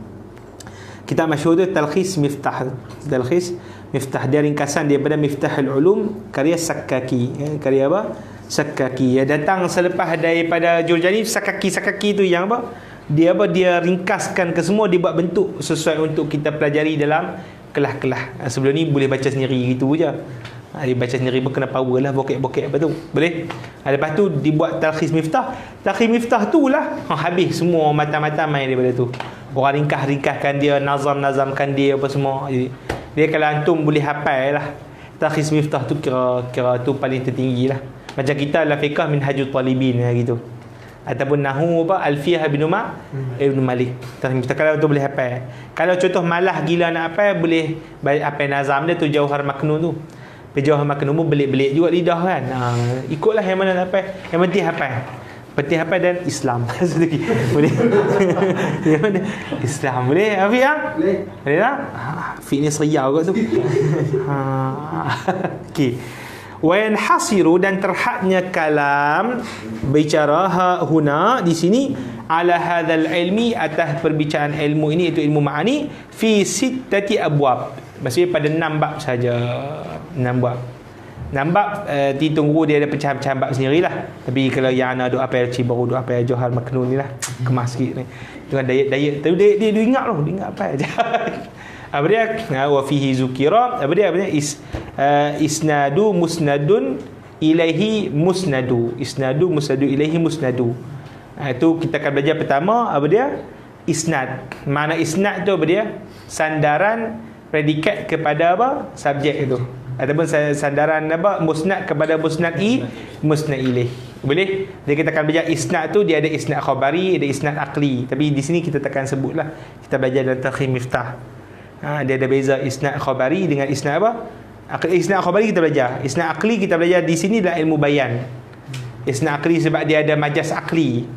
Kitab masyhur tu Talkhis Miftah. Talkhis Miftah, dia ringkasan daripada Miftahul Ulum karya Sakaki. Karya apa? Sakaki. Ya, datang selepas daripada Jurjani. Sakaki tu yang apa? Dia ringkaskan ke semua, dia buat bentuk sesuai untuk kita pelajari dalam kelas-kelas. Sebelum ni boleh baca sendiri gitu je. Dia baca sendiri pun kena power lah, bokek-bokek apa tu. Boleh. Lepas tu dibuat Talkhis Miftah. Talkhis Miftah tu lah habis semua mata-mata main daripada tu. Orang ringkaskan dia, nazamkan dia apa semua. Jadi dia kalau antum boleh hafal lah, Talkhis Miftah tu kira tu paling tertinggi lah. Macam kita la fiqh minhajul talibin gitu. Ataupun nahu apa Alfiyah Ibn Malik. Kita kalau tu boleh hafal. Kalau contoh malah gila nak hafal, boleh hafal nazam dia tu, Jauhar Maknun tu. Jauhar Maknun pun belik-belik juga lidah kan. Ikutlah yang mana nak hafal. Yang penting hafal. Penting hafal dan Islam. Boleh. Yang mana? Islam boleh. Afiq boleh tak? Fitness riau kot tu. Okey. Wa yanhasiru, dan terhadnya kalam bicara huna di sini ala hadzal ilmi, atas perbicaraan ilmu ini, iaitu ilmu ma'ani, fi sittati abwab, maksudnya pada 6 bab saja. 6 bab. 6 bab ditunggu dia ada pecahan-pecahan bab sendirilah. Tapi kalau yang ana duk apa baru duk apa Jauhar Maknun ni lah, kemas sikit ni. Dengan diet tapi dia ingat loh, dia ingat apa aja. Apa dia? Wa fihi zukira. Apa dia? Isnadu musnadun ilaihi musnadu. Isnadu musnadu ilaihi musnadu. Itu kita akan belajar pertama. Apa dia? Isnad. Mana isnad tu apa dia? Sandaran predikat kepada apa? Subjek itu. Ataupun sandaran apa? Musnad kepada musnad ilaih. Boleh? Jadi kita akan belajar isnad tu, dia ada isnad khabari, ada isnad aqli. Tapi di sini kita takkan sebutlah. Kita belajar dalam Talkhis Miftah. Dia ada beza isnad khabari dengan isnad apa? Isnad khabari kita belajar. Isnad aqli kita belajar di sini dalam ilmu bayan. Isnad aqli sebab dia ada majas aqli.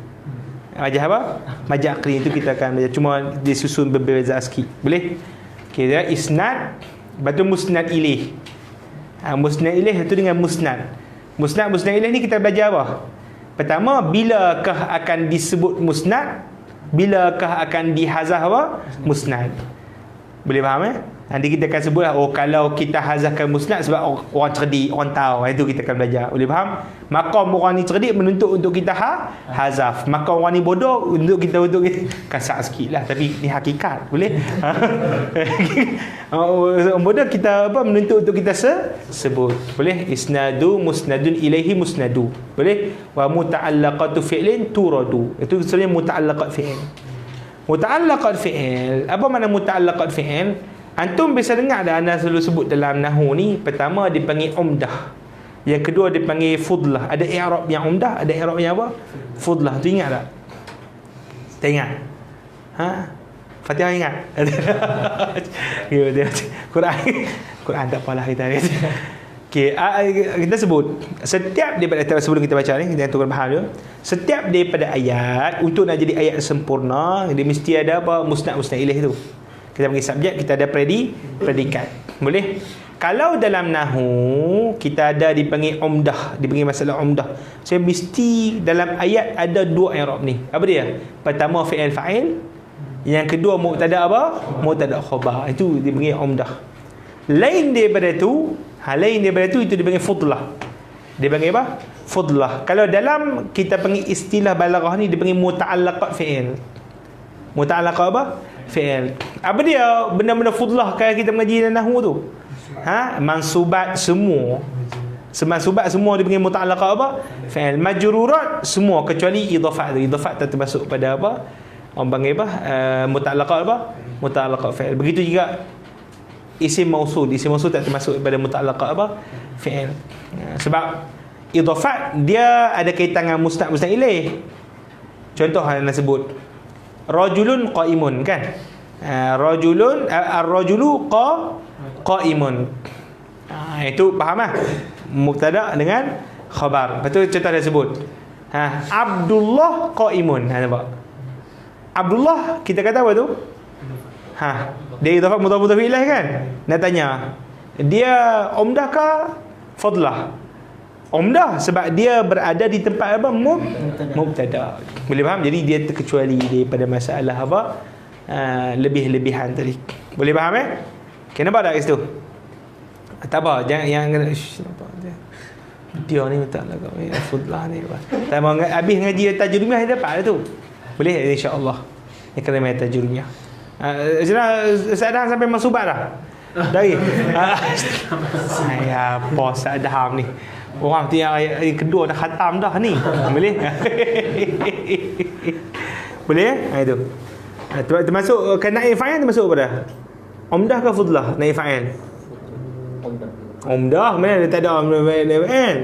Majas apa? Majas aqli itu kita akan belajar. Cuma disusun berbeza sikit. Boleh? Okey, dia isnad, batu musnad ilaih. Musnad ilaih itu dengan musnad. Musnad ilaih ni kita belajar apa? Pertama, bilakah akan disebut musnad? Bilakah akan dihazah apa? Musnad. Boleh faham Nanti kita akan sebut lah, kalau kita hazahkan musnad sebab orang cerdik, orang tahu. Itu kita akan belajar. Boleh faham? Maqam orang ni cerdik menuntut untuk kita hazaf. Maqam orang ni bodoh untuk kita kasar sikit lah. Tapi ni hakikat. Boleh? Orang bodoh kita menuntut untuk kita sebut. Boleh? Isnadu musnadun ilaihi musnadu. Boleh? Wa muta'allaqatu fi'lin turadu. Itu sebenarnya muta'allaqat fi'il. Muta'allaqat fi'il. Apa makna muta'allaqat fi'il? Antum bisa dengar dah, anda selalu sebut dalam nahwu ni. Pertama dipanggil umdah, yang kedua dipanggil fudlah. Ada i'rab yang umdah, ada i'rab yang apa? Fudlah. Tu ingat tak? Tak ingat? Fatihah ingat? Quran tak apalah kita. Okay, kita sebut setiap daripada sebelum kita baca ni, kita tukar faham dulu. Setiap daripada ayat, untuk nak jadi ayat sempurna, dia mesti ada apa? Musnad ilaih tu. Kita panggil subjek, kita ada predikat. Boleh? Kalau dalam nahwu kita ada dipanggil umdah, dipanggil masalah umdah. Saya mesti dalam ayat ada 2 i'rab ni. Apa dia? Pertama fi'il fa'il, yang kedua mubtada apa? Mubtada khabar. Itu dipanggil umdah. Lain daripada tu itu dipanggil fudlah. Dia panggil apa? Fudlah. Kalau dalam kita panggil istilah balaghah ni dipanggil muta'allaqat fi'il. Muta'allaqat apa? Fi'il. Apa dia benda-benda fudlah kayak kita mengaji dalam nahwu tu? Mansubat semua. Mansubat semua dipanggil muta'allaqat apa? Fi'il. Majrurat semua kecuali idhafat. Idhafat tak termasuk pada apa? Orang panggil apa? Muta'allaqat apa? Muta'allaqat fi'il. Begitu juga isim mausul tak termasuk pada muta'allaqah apa? Fi'il. Sebab idafat dia ada kaitan dengan musnad ilaih. Contoh yang nak sebut rajulun qaimun kan. Rajulun ar-rajulu qaimun. Itu faham ah? Mubtada dengan khabar. Betul contoh dia sebut. Abdullah qaimun. Nampak? Abdullah kita kata apa tu? Dia idafat mudhaf ilaih kan? Nak tanya, dia umdah ke fadlah? Umdah sebab dia berada di tempat apa? Mubtada. Boleh faham? Jadi dia terkecuali daripada masalah apa? Lebih-lebihan tadi. Boleh faham Kenapa tak kat situ? Tak apa, jangan yang nampak dia ni tak lah kau fadlah ni apa. Tak mau habis ngaji tajrumiyah dapat tu. Boleh insya-Allah. Ni kena main tajrumiyah. Seadah sampai masubat dah. Dari saya pos Adham ni. Orang tu yang kedua dah khatam dah ni. Boleh? Boleh? Itu. Termasuk kan naib fa'il termasuk apa dah? Umdah ke fudlah naib fa'il? Umdah. Mana tak ada naib fa'il?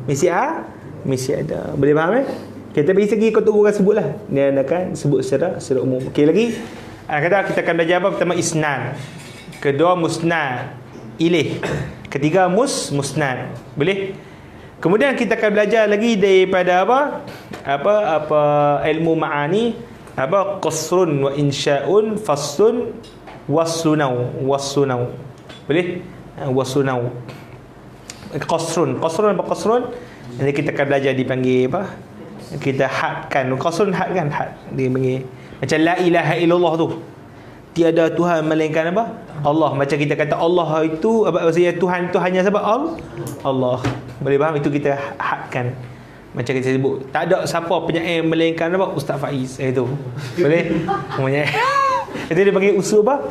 Mesti ada. Boleh faham Kita bagi segi kau tunggu sebutlah. Dia akan sebut secara umum. Okey lagi. Kata kita akan belajar apa? Pertama isnad. Kedua musnad ilaih. Ketiga musnad. Boleh? Kemudian kita akan belajar lagi daripada apa ilmu ma'ani, qasrun wa insya'un, faslun, wasunau. Boleh? Wasunau. Qasrun apa qasrun? Nanti kita akan belajar dipanggil apa? Kita hadkan. Qasrun hadkan dia panggil. Macam la ilaha illallah tu. Tiada Tuhan melainkan apa? Allah. Macam kita kata Allah itu maksudnya Tuhan itu hanya siapa? Allah. Boleh faham? Itu kita hadkan. Macam kita sebut, tak ada siapa penyair melainkan apa? Ustaz Faiz. Itu. Boleh? Itu dia panggil usul apa?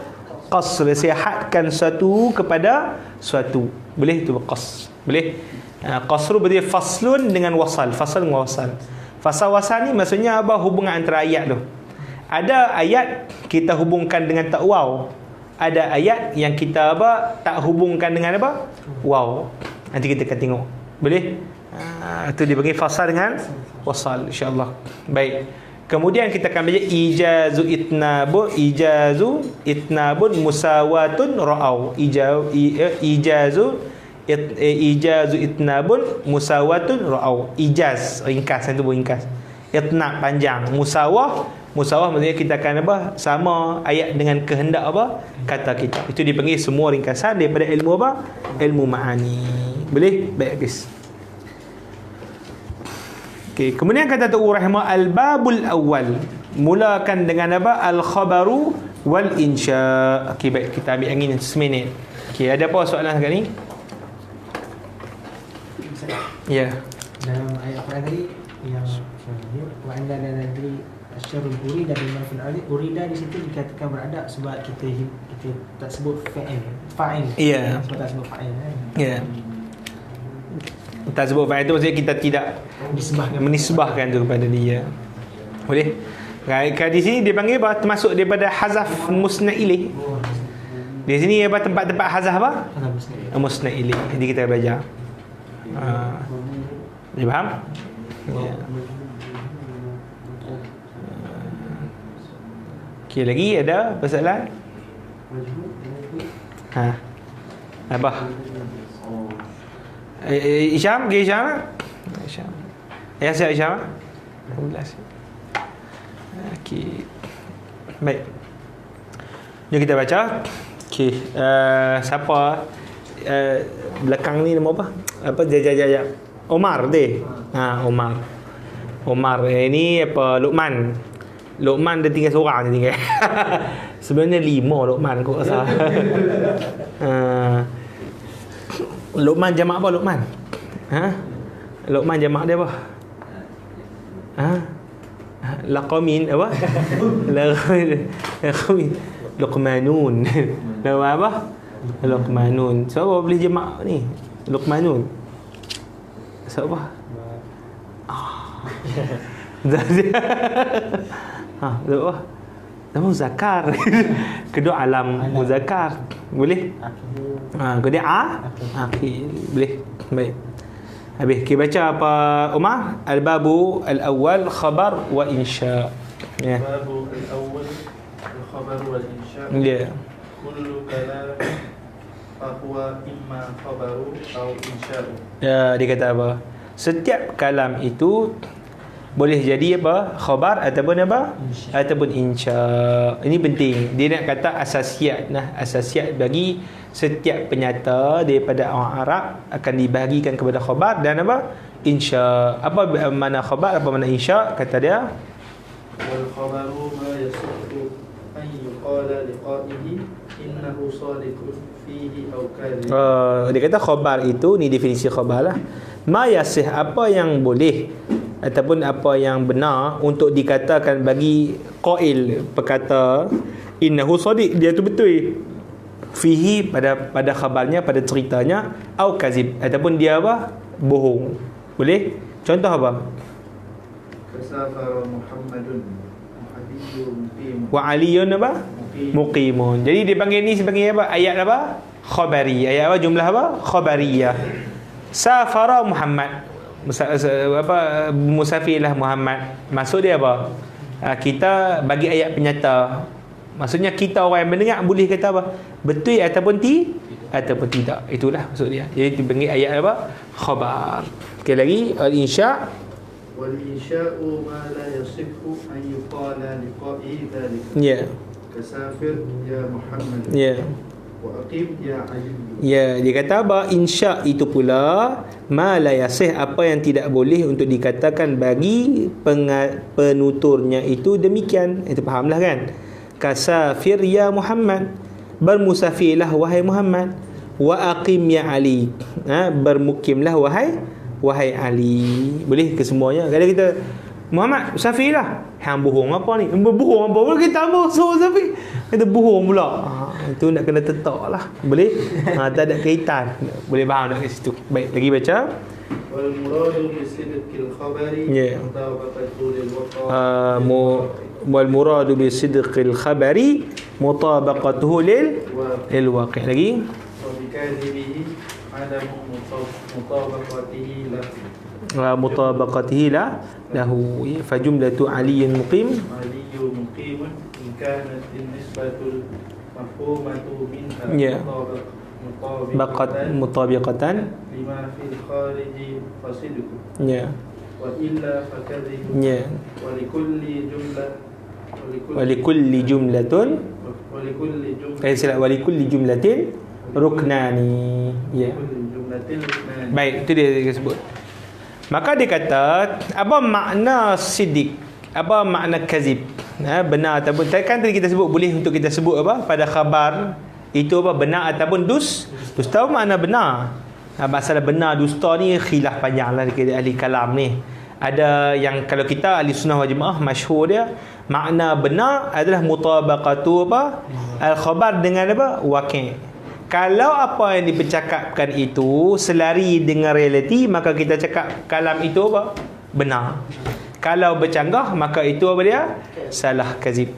Qasr. Saya hadkan suatu kepada suatu. Boleh itu qasr. Boleh? Qasr berarti faslun dengan wasal. Fasal dengan wasal. Fasal wasal ni maksudnya apa? Hubungan antara ayat tu. Ada ayat kita hubungkan dengan tak waw. Ada ayat yang kita tak hubungkan dengan apa? Waw. Nanti kita akan tengok. Boleh? Itu dipanggil fasal dengan wasal insya-Allah. Baik. Kemudian kita akan belajar ijazu itnabun musawatun ra'au. Ijazu itnabun musawatun ra'au. Ijaz, ringkas itu ringkas. Itnab panjang, musawah maksudnya kita akan sama ayat dengan kehendak kata kita. Itu dipanggil semua ringkasan daripada ilmu ilmu ma'ani. Boleh? Baik guys. Okey, kemudian kata tu rahimah al-babul awal. Mulakan dengan al-khabaru wal insya. Okey, baik kita ambil angin seminit. Okey, ada apa soalan sekarang ni? Ya. Dalam ayat Quran tadi yang wa anda la nadri asyarul urida bil maf'ul alif, urida di situ dikatakan beradab sebab kita tak sebut fa'il. Ya. Sebab tak sebut fa'il kan. Ya. Tak sebut fa'il itu maksudnya kita tidak menisbahkan tu kepada dia. Boleh? Kalau di sini dia panggil termasuk daripada hazaf musnad ilaih. Di sini tempat-tempat hazaf musnad ilaih. Jadi kita belajar. Boleh faham? Ya. Okey, lagi ada persoalan? Apa? Isyam, ke Isyam? Isyam. Ya, saya Isyam. 11. Okey. Baik. Jom kita baca. Okey, siapa belakang ni nama apa? Jajak. Omar deh. Omar ini Luqman. Luqman dia tinggal seorang je tinggal. Sebenarnya 5 Luqman kau rasa. Luqman jamak apa Luqman? Luqman jamak dia apa? Laqamin apa? Laqamin. Luqmanun. Nama apa? Luqmanun. Siapa boleh jamak ni? Luqmanun. Siapa? Siapa? Nama muzakkar. Kedua alam muzakkar. Boleh? Kemudian akhir. Boleh. Baik. Habis kita baca apa Umar? Al-babu al-awwal khabar wa insya. Ya. Babu al-awwal al-khabar wal insya. Ya. Kullu kalam fahuwa imma khabaru atau insya'u. Ya, dia kata apa? Setiap kalam itu boleh jadi apa? Khabar ataupun apa? Ataupun insya. Ini penting. Dia nak kata asasiat. Nah, asasiat bagi setiap penyata daripada orang Arab akan dibahagikan kepada khabar dan apa? Insya. Apa makna khabar? Apa makna insya? Kata dia, Wal khabaru ma yasihhu an yuqala liqa'ihi innahu sadiqun fihi aw kadhib. dia kata khabar itu, ni definisi khabar lah. Ma yasih, apa yang boleh ataupun apa yang benar untuk dikatakan bagi qail, perkata innahu sadiq, dia tu betul, fihi, pada khabarnya, pada ceritanya, au kazib, ataupun dia apa? Bohong. Boleh? Contoh apa? Kasafara Muhammadun Muhammadun muqim. Wa aliyun apa? Muqimun. Jadi dia panggil ni sebagai apa? Ayat apa? Khabari. Ayat apa? Jumlah apa? Khabariyah. Safara Muhammad. Musafirlah Muhammad. Maksud dia apa? Kita bagi ayat penyata. Maksudnya kita orang yang mendengar boleh kata apa? Betul ataupun tidak. Itulah maksud dia. Jadi dipanggil ayat apa? Khabar. Sekali lagi, al-insya. Wal insya'u ma la yasihhu an yuqala liqa'i dhalika. Ya. Kasafir ya Muhammad. Ya. Wa aqim ya Ali. Ya, dia kata apa? Insya itu pula ma la yasih, apa yang tidak boleh untuk dikatakan bagi penuturnya itu demikian. Itu fahamlah kan? Kasafir ya Muhammad, bermusafirlah wahai Muhammad. Wa aqim ya Ali, bermukimlah wahai Ali. Boleh ke semuanya? Kalau kita Muhammad musafirlah, hang bohong apa ni? Bohong apa? Boleh kita apa? So musafir. Kita bohong pula. Itu nak kena tetak lah. Boleh? Tak ada kaitan. Boleh faham tak kat situ? Baik, lagi baca. Wal muradu bi sidqil khabari mutabaqatu lil waqa'. Wal muradu bi sidqil khabari mutabaqatuhu lil waqi'. Lagi. Wa bi kadhibihi adamu mutabaqatihi lahu. Mutabaqatihi lahu. Fa jumlatu aliyin muqim. Aliyyu muqimun in kanat an-nisbatul mafhumatu minha mutabiqatan lima fil khariji fasidku. Ya. Wa illa fakadhibu. Ya. Wa likulli jumlah Wa likulli jumlatun wa likulli jumlatin ruknani. Ya. Baik, itu dia sebut. Maka dia kata, apa makna sidik? Apa makna kazib? Benar ataupun kan tadi kita sebut boleh untuk kita sebut apa? Pada khabar itu apa? Benar ataupun dusta. Makna benar. Masalah benar dusta ni khilaf panjang lah dekat ahli kalam ni. Ada yang kalau kita ahli sunnah wal jamaah masyhur dia, makna benar adalah mutabaqatu apa? Al-khabar dengan apa? Waqi'. Kalau apa yang dipercakapkan itu selari dengan realiti, maka kita cakap kalam itu apa? Benar. Kalau bercanggah, maka itu apa dia? Salah, kazib.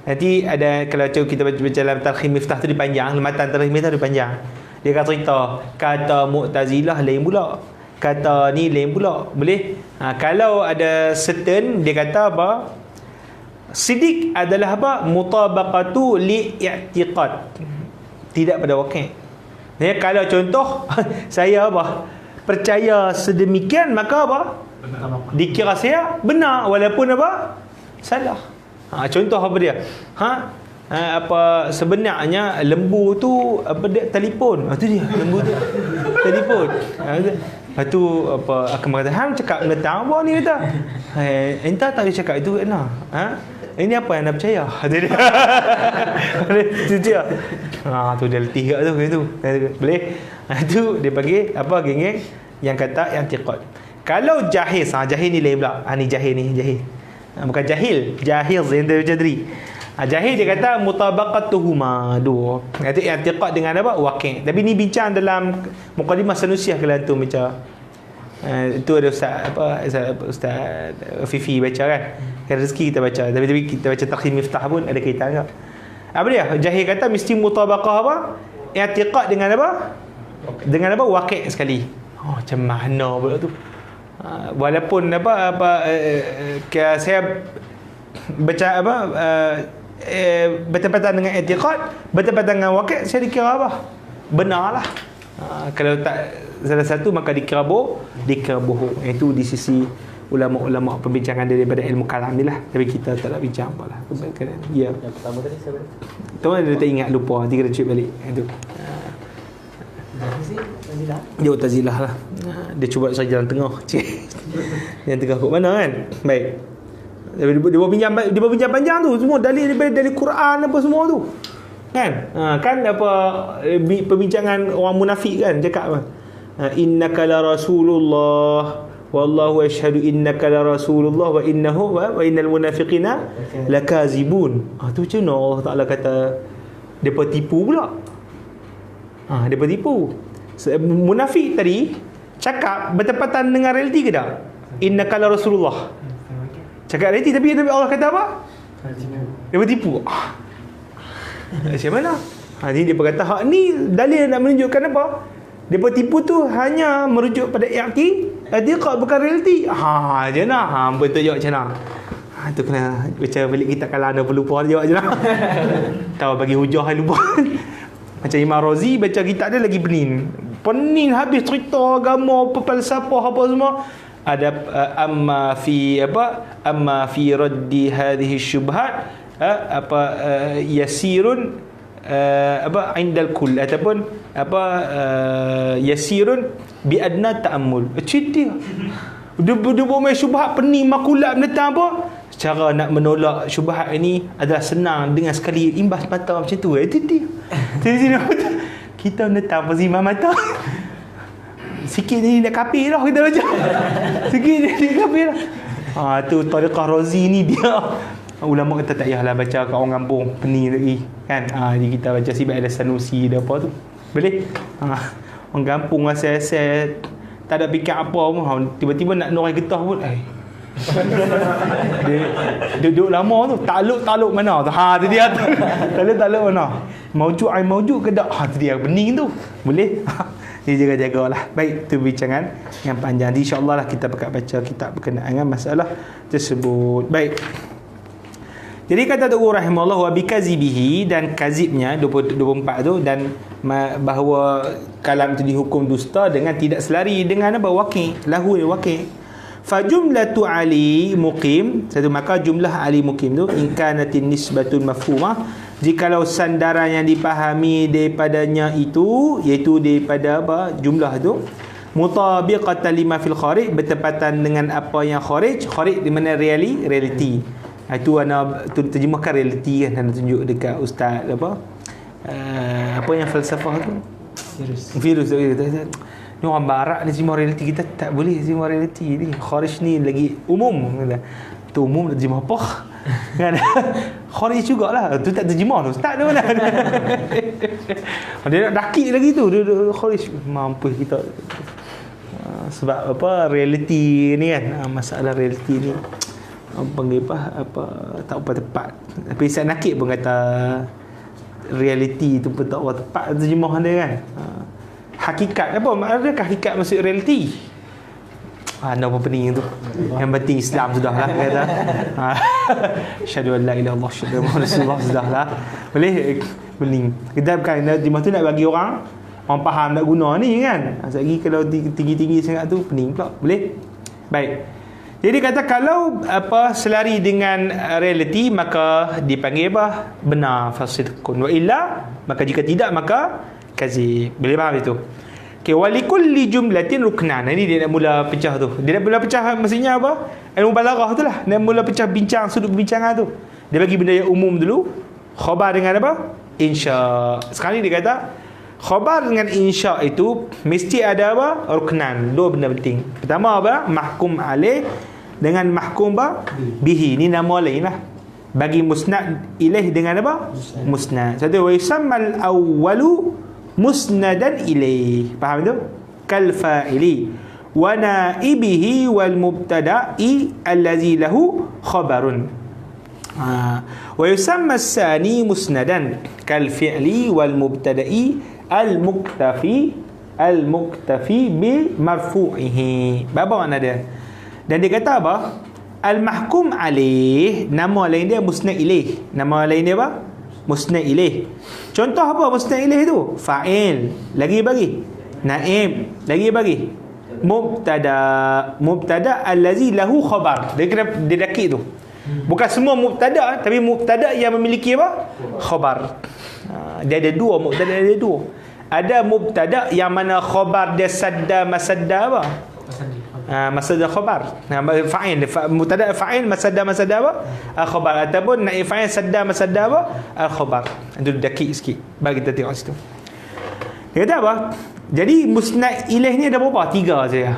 Nanti ada, kalau kita baca dalam Tarikh Miftah tu dipanjang, matan Tarikh Miftah dipanjang. Dia akan cerita, kata Mu'tazilah lain pula, kata ni lain pula. Boleh? Kalau ada certain, dia kata apa? Sidik adalah apa? Mutabaqatu li'i'tiqad, tidak pada waqi'. Ya, kalau contoh saya apa? Percaya sedemikian, maka apa? Benar. Dikira saya benar walaupun apa? Salah. Contoh apa dia? Apa sebenarnya lembu tu apa dia telefon. Tu dia lembu tu telefon. Tu apa akan berkata hang cakap ngetang apa ni kata. Entah tak dia cakap itu kena. Ini apa yang anda percaya? Itu dia. Tu dia letih kat tu. Boleh? Itu dia panggil apa geng-geng yang kata yang i'tiqad. Kalau jahil, jahil ni lain pula. Ni jahil ni, jahil. Bukan jahil, jahil Zainal Jadri. Jahil dia kata mutabaqatuhuma dua. Itu i'tiqad dengan apa? Waqi'. Tapi ni bincang dalam Muqaddimah Sanusiah kalau antum baca. Itu ada Ustaz Fifi baca kan. Kan rezeki kita baca. Tapi kita baca Taqsim Miftah pun ada kaitan tak? Apa dia? Jahil kata mesti mutabaqah apa? I'tiqad dengan apa? Dengan apa? Waqi' sekali. Macam mana pula tu? Walaupun saya baca bertepatan dengan i'tiqad, bertepatan dengan waqi', saya dikira apa? Benarlah. Kalau tak salah satu maka dikira bohong. Itu di sisi ulama-ulama perbincangan daripada ilmu kalam ni lah. Tapi kita tak nak bincang apalah. Ya. Yang pertama tadi saya Tuan dia tak ingat, lupa, nanti kena cek balik. Itu. Dia Mu'tazilah lah. Dia cuba saya jalan tengah. Yang tengah kot mana kan? Baik. Dia berbincang panjang tu, semua dalil dari Quran apa semua tu. Kan? Kan apa perbincangan orang munafik kan cakap apa? Innaka la rasulullah wallahu asyhadu innaka la rasulullah wa innahu wa innal munafiqina lakazibun. Tu macam mana Allah Taala kata depa tipu pula? Depa tipu. Munafik tadi cakap bertepatan dengan realiti ke tak? Innaka la rasulullah. Cakap realiti tapi Allah kata apa? Depa tipu. Macam mana? Jadi dia berkata hak ni dalil nak menunjukkan apa? Depa tipu tu hanya merujuk pada i'tiqad bukan realiti. Je nah. Betul jawab macam mana? Tu kena baca balik kitab kalau anda lupa jawab je lah. Tahu bagi hujah lupa. Macam Imam Razi baca kitab dia lagi penin habis cerita agama, falsafah apa semua. Ada amma fi raddi hadhihi syubhat yasirun indal kull ataupun yasirun bi adna ta'ammul. Cerita dia main syubhat pening makulat menentang apa, cara nak menolak syubhat ini adalah senang dengan sekali imbas mata macam tu. Itu dia kita menentang pazimah mata sikit ni nak kafir dah kita baca. Sikit ni kafir dah. Tu tariqah Razi ni dia ulama kata tak payahlah baca kat orang kampung pening lagi kan. Jadi kita baca Sibak Al-Sanusi dia apa tu boleh. Orang kampung asal-asal tak ada fikir apa pun, tiba-tiba nak norai getah pun dia duduk lama tu takluk mana tu tu dia takluk mana maujud ke tak tu dia pening tu boleh. Dia jaga-jagalah. Baik, tu bincangan yang panjang. InsyaAllah lah kita baca kitab berkenaan dengan masalah tersebut. Baik. Jadi kata Tuhan rahimahullah wa bikazibihi, dan kazibnya 24 tu, dan bahawa kalam itu dihukum dusta dengan tidak selari dengan apa? Waqi', lahu waqi'. Fa jumlatu ali muqim, satu maka jumlah ali muqim tu in kanatin nisbatun mafhumah, jikalau sandaran yang dipahami daripadanya itu, iaitu daripada apa? Jumlah tu mutabiqatan lima fil kharij, bertepatan dengan apa yang kharij di mana reality. Itu ana terjemahkan reality kan, ana tunjuk dekat ustaz apa yang falsafah tu virus ni orang barat ni terjemah reality, kita tak boleh terjemah reality ni. Kharij ni lagi umum kata. Tu umum nak terjemah apa kan. Kharij jugalah tu tak terjemah tu ustaz tu mana. Dia nak dakik lagi tu dia kharij mampu kita. Sebab apa reality ni kan, masalah reality ni panggil apa tak apa tepat. Tapi saya nakik pun kata reality tu pun tak apa tepat terjemah dia kan. Hakikat apa? Adakah hakikat maksud reality? Anda apa pening tu? Yang penting Islam sudahlah kata. Asyhadu an la ilaha illallah asyhadu anna rasulullah sudahlah. Boleh pening. Kita bukan terjemah tu nak bagi orang faham nak guna ni kan. Lagi kalau tinggi-tinggi sangat tu pening pula. Boleh? Baik. Jadi kata kalau selari dengan reality maka dipanggil apa? Benar, fasidqun. Wa illa, maka jika tidak maka kazib. Boleh faham itu? Okey, walikulli jumlatin ruknan. Ini dia nak mula pecah tu. Dia nak mula pecah maksudnya apa? Ilmu balaghah tu lah. Dia mula pecah bincang sudut perbincangan tu. Dia bagi benda yang umum dulu. Khabar dengan apa? Insya. Sekarang ni dia kata khabar dengan insya itu mesti ada apa? Ruknan. Dua benda penting. Pertama apa? Mahkum alaih dengan mahkum apa? Bihi. Ini nama lain lah. Bagi musnad ilaih dengan apa? Musnad. Satu, wa yusammal awwalu musnadan ilaih. Faham tu? Kal fa'ili wa naibihi wal mubtada'i allazi lahu khabarun. Wa yusamma as-sani musnadan kal fi'li wal mubtada'i al-muktafi bi marfu'ihi. Apa makna dia? Dan dia kata apa? Al-mahkum alaih, nama lain dia musnad ilaih. Nama lain dia apa? Musnad ilaih. Contoh apa musnad ilaih tu? Fa'il, lagi bagi. Naib, lagi bagi. Mubtada allazi lahu khabar. Dia kena dia dakik tu. Bukan semua mubtada, tapi mubtada yang memiliki apa? Khabar. Dia ada dua mubtada, ada dua. Ada mubtada yang mana khabar dia sadda masadda apa? Masadda khabar. Fa'il, mubtada fa'il masadda apa? Khabar, ataupun naib fa'il sadda masadda apa? Khabar. Itu dakik sikit. Bagi kita tengok situ. Dia kata apa? Jadi musnad ilaih ni ada berapa? 3 saja.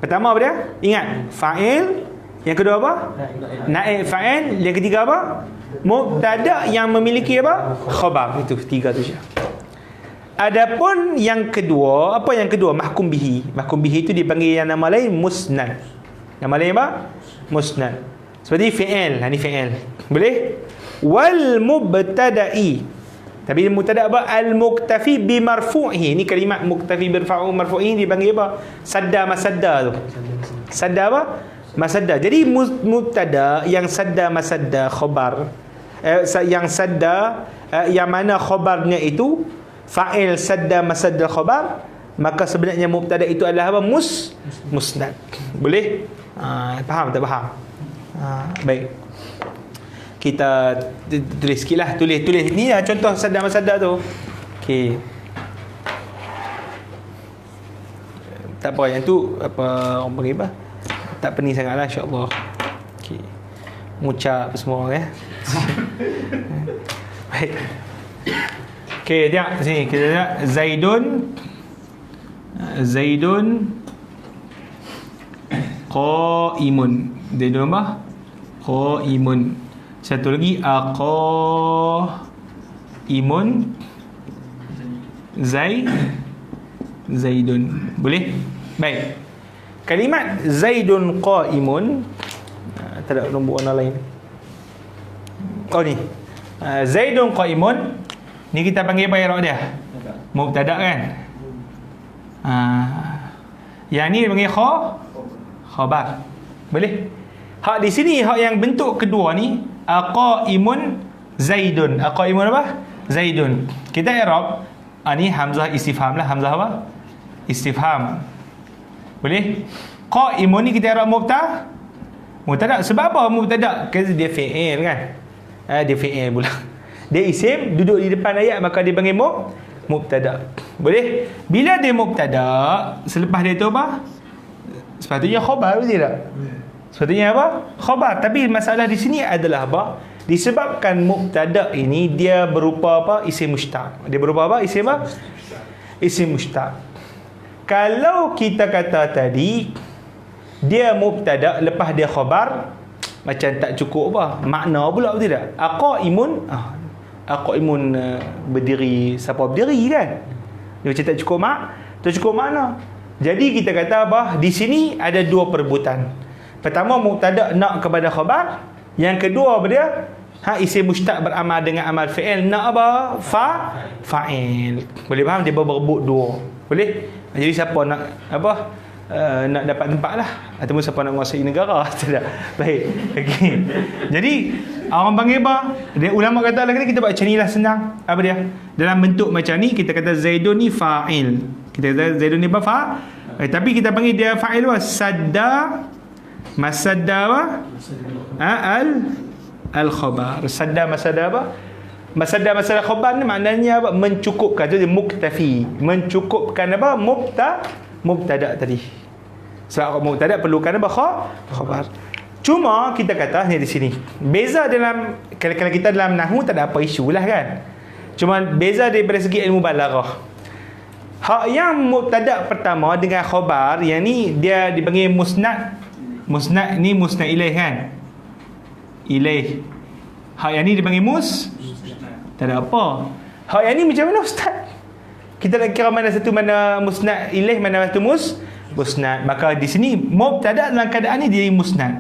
Pertama apa dia? Ingat, fa'il. Yang kedua apa? Naib fa'il. Yang ketiga apa? Mubtada yang memiliki apa? Khabar. Itu 3 tu saja. Adapun yang kedua, apa yang kedua? Mahkum bihi. Mahkum bihi itu dipanggil yang nama lain musnad. Nama lain apa? Musnad. Seperti fi'il. Ini fi'il. Boleh? Wal mubtada'i. Tapi mubtada apa? Al-muktafi bi marfu'ihi. Ini kalimat muktafi bi marfu'ihi dipanggil apa? Sadda masadda tu. Sadda apa? Masadda. Jadi mubtada yang sadda masadda khabar, yang sadda yang mana khabarnya itu fa'il sadda masadda khabar, maka sebenarnya mubtada itu adalah apa? Musnad. Boleh? Faham tak faham? Baik. Kita tulis sikit lah. Tulis ni lah contoh sadda masadda tu. Okey. Tak apa, yang tu apa orang panggil apa? Tak pening sangat lah, insyaAllah. Okey. Mengucap semua ya. Baik. Okey, tengok sini. Kita tengok Zaidun qaimun. Zaidun apa? Qaimun. Satu lagi aqaimun Zaidun. Boleh? Baik. Kalimat Zaidun qaimun, tak ada nombor warna lain. Oh ni. Zaidun qaimun ni kita panggil apa i'rab dia? Mubtada kan? Yang ni panggil khabar. Boleh? Hak di sini, hak yang bentuk kedua ni qaimun Zaidun. Qaimun apa? Zaidun. Kita i'rab ni hamzah istifham lah. Hamzah apa? Istifham. Boleh? Qaimun ni kita i'rab mubtada. Sebab apa mubtada? Kerana dia fi'il kan? Dia fi'il pula. Dia isim duduk di depan ayat, maka dia panggil mubtada. Boleh? Bila dia mubtada, selepas dia tu apa? Sepatutnya khabar, betul tak? Sepatutnya apa? Khabar. Tapi masalah di sini adalah apa? Disebabkan mubtada ini dia berupa apa? Isim mushtaq. Dia berupa apa? Isim apa? Isim mushtaq. Kalau kita kata tadi dia mubtada lepas dia khabar, macam tak cukup apa? Makna pula, betul tak? Qaimun berdiri, siapa berdiri kan? Dia macam tak cukup tak cukup makna. Jadi kita kata apa? Di sini ada dua perebutan. Pertama, mubtada nak kepada khabar. Yang kedua apa dia? Isim mushtaq beramal dengan amal fi'il. Nak apa? Fa'il. Boleh faham? Dia berebut dua. Boleh? Jadi siapa nak apa? Nak dapat tempat lah, ataupun siapa nak menguasai negara. Tak. Baik. Okay. Jadi orang panggil apa? Dia ulama kata lagi kita buat macam ni lah, senang. Apa dia? Dalam bentuk macam ni kita kata Zaidun ni fa'il. Kita kata Zaidun ni apa? Tapi kita panggil dia fa'il apa? Sadda masadda apa? Al-khabar. Sadda masadda apa? Masadda khabar ni maknanya apa? Mencukupkan. Jadi muktafi. Mencukupkan apa? Mubtada tadi. Sebab mubtada perlukan apa? Khabar. Cuma kita kata ni di sini. Beza dalam kalau kita dalam nahwu tak ada apa isu lah kan. Cuma beza daripada segi ilmu balaghah. Hak yang mubtada pertama dengan khabar, yang ni dia dipanggil musnad. Musnad ni musnad ilaih kan? Ilaih. Hak yang ni dipanggil tak ada apa. Hak yang ni macam mana ustaz? Kita nak kira mana satu, mana musnad ilaih, mana satu musnad. Maka di sini mubtada dalam keadaan ni dia musnad.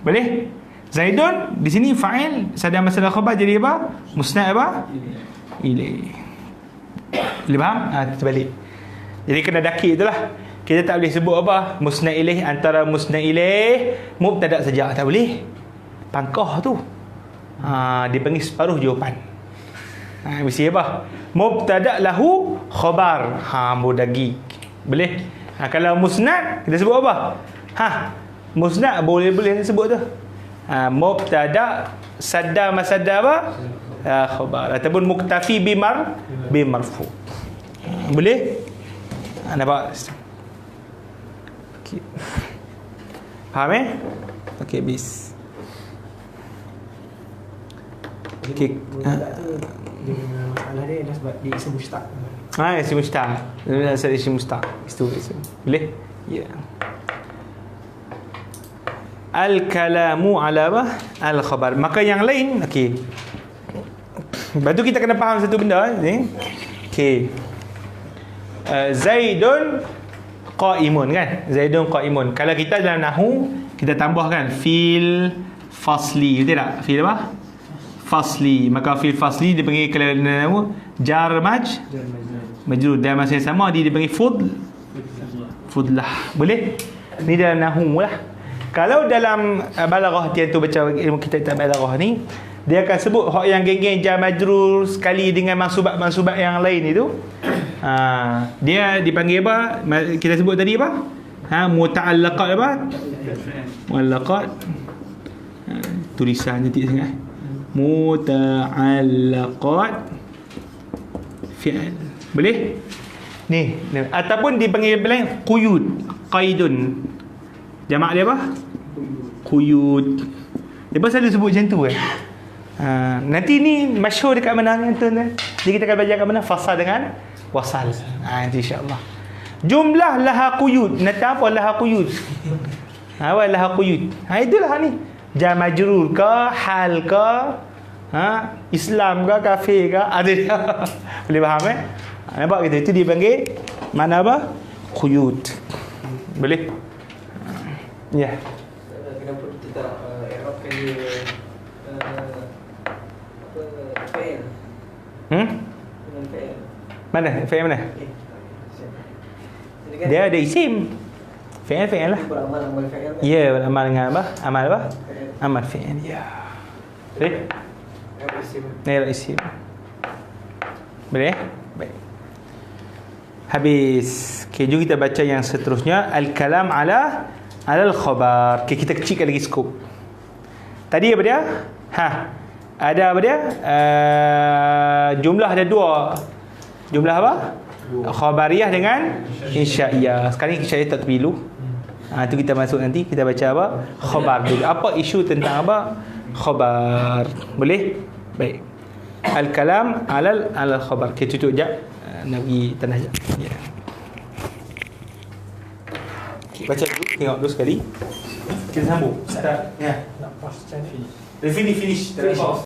Boleh? Zaidun di sini fa'il sadar masalah khabar jadi apa? Musnad apa? Ilaih. Boleh faham? Terbalik. Jadi kena dakik itulah. Kita tak boleh sebut apa? Musnad ilaih antara musnad ilaih mubtada saja. Tak boleh. Pangkah tu. Dia panggil separuh jawapan. Mesti apa? Mubtada lahu khabar. Bodagi. Boleh? Kalau musnad kita sebut apa? Musnad boleh sebut tu. Mubtada sadda masadda apa? Khabar ataupun muktafi bimarfu. Boleh? Nampak? Okay. Faham Okey, bis. Okey. Masalah dia adalah sebab dia isim mustaq. Isim mustaq. Asal isim mustaq. Itu isim. Boleh? Ya. Al-kalamu ala apa? Al-khabar. Maka yang lain, okey. Lepas tu kita kena faham satu benda ni. Okey. Zaidun qaimun kan? Zaidun qaimun. Kalau kita dalam nahwu kita tambahkan fil fasli, betul tak? Fil apa? Fasli. Maka fil fasli dia panggil kalau dalam nahwu jar majrur. Dan masa yang sama dia panggil fudlah. Boleh? Ni dalam nahwu lah. Kalau dalam balaghah dia tu baca ilmu kita balaghah ni, dia akan sebut hak yang geng-geng jar majrur sekali dengan mansubat yang lain itu. Dia dipanggil apa? Kita sebut tadi apa? Muta'allaqat apa? Mu'allaqat. Tulisan cantik sangat. Muta'allaqat fi'il. Boleh? Ni. Ataupun dipanggil lain quyud, qaidun. Jamak dia apa? Quyud. Dia pun selalu sebut macam tu kan. Nanti ni masyhur dekat mana tuan-tuan? Jadi kita akan belajar kat mana? Fasal dengan wasal. Nanti insya-Allah. Jumlah laha quyud. Nanti apa laha quyud? Apa laha quyud? Itulah ni. Jar majrur ke, hal ke, Islam ke, kafir ke, ada dia. Boleh faham nampak gitu. Itu dia panggil mana apa? Quyud. Boleh? Ya. Kenapa kita tak i'rabkan dia fa'il? Dengan fa'il. Mana? Fa'il mana? Dia ada isim. Fa'il lah. Beramal fa'il. Ya, beramal dengan apa? Amal apa? Amal fa'il. Ya. Boleh? Nail isim. Boleh? Baik. Habis. Okay, jom kita baca yang seterusnya. Al-kalam ala al-khabar. Okay, kita kecilkan lagi skop. Tadi apa dia? Ada apa dia? Jumlah ada dua. Jumlah apa? Khabariyah dengan insyaiyah. Sekarang ni insyaiyah tak terpilu. Itu kita masuk nanti. Kita baca apa? Khabar dulu. Apa isu tentang apa? Khabar. Boleh? Baik. Al-kalam ala al-khabar. Kita tutup sekejap. Nak pergi tanah sekejap. Ya. Baca dulu, tengok dulu sekali. Kita sambung. Start. Ya. Nak pas finish. Finish.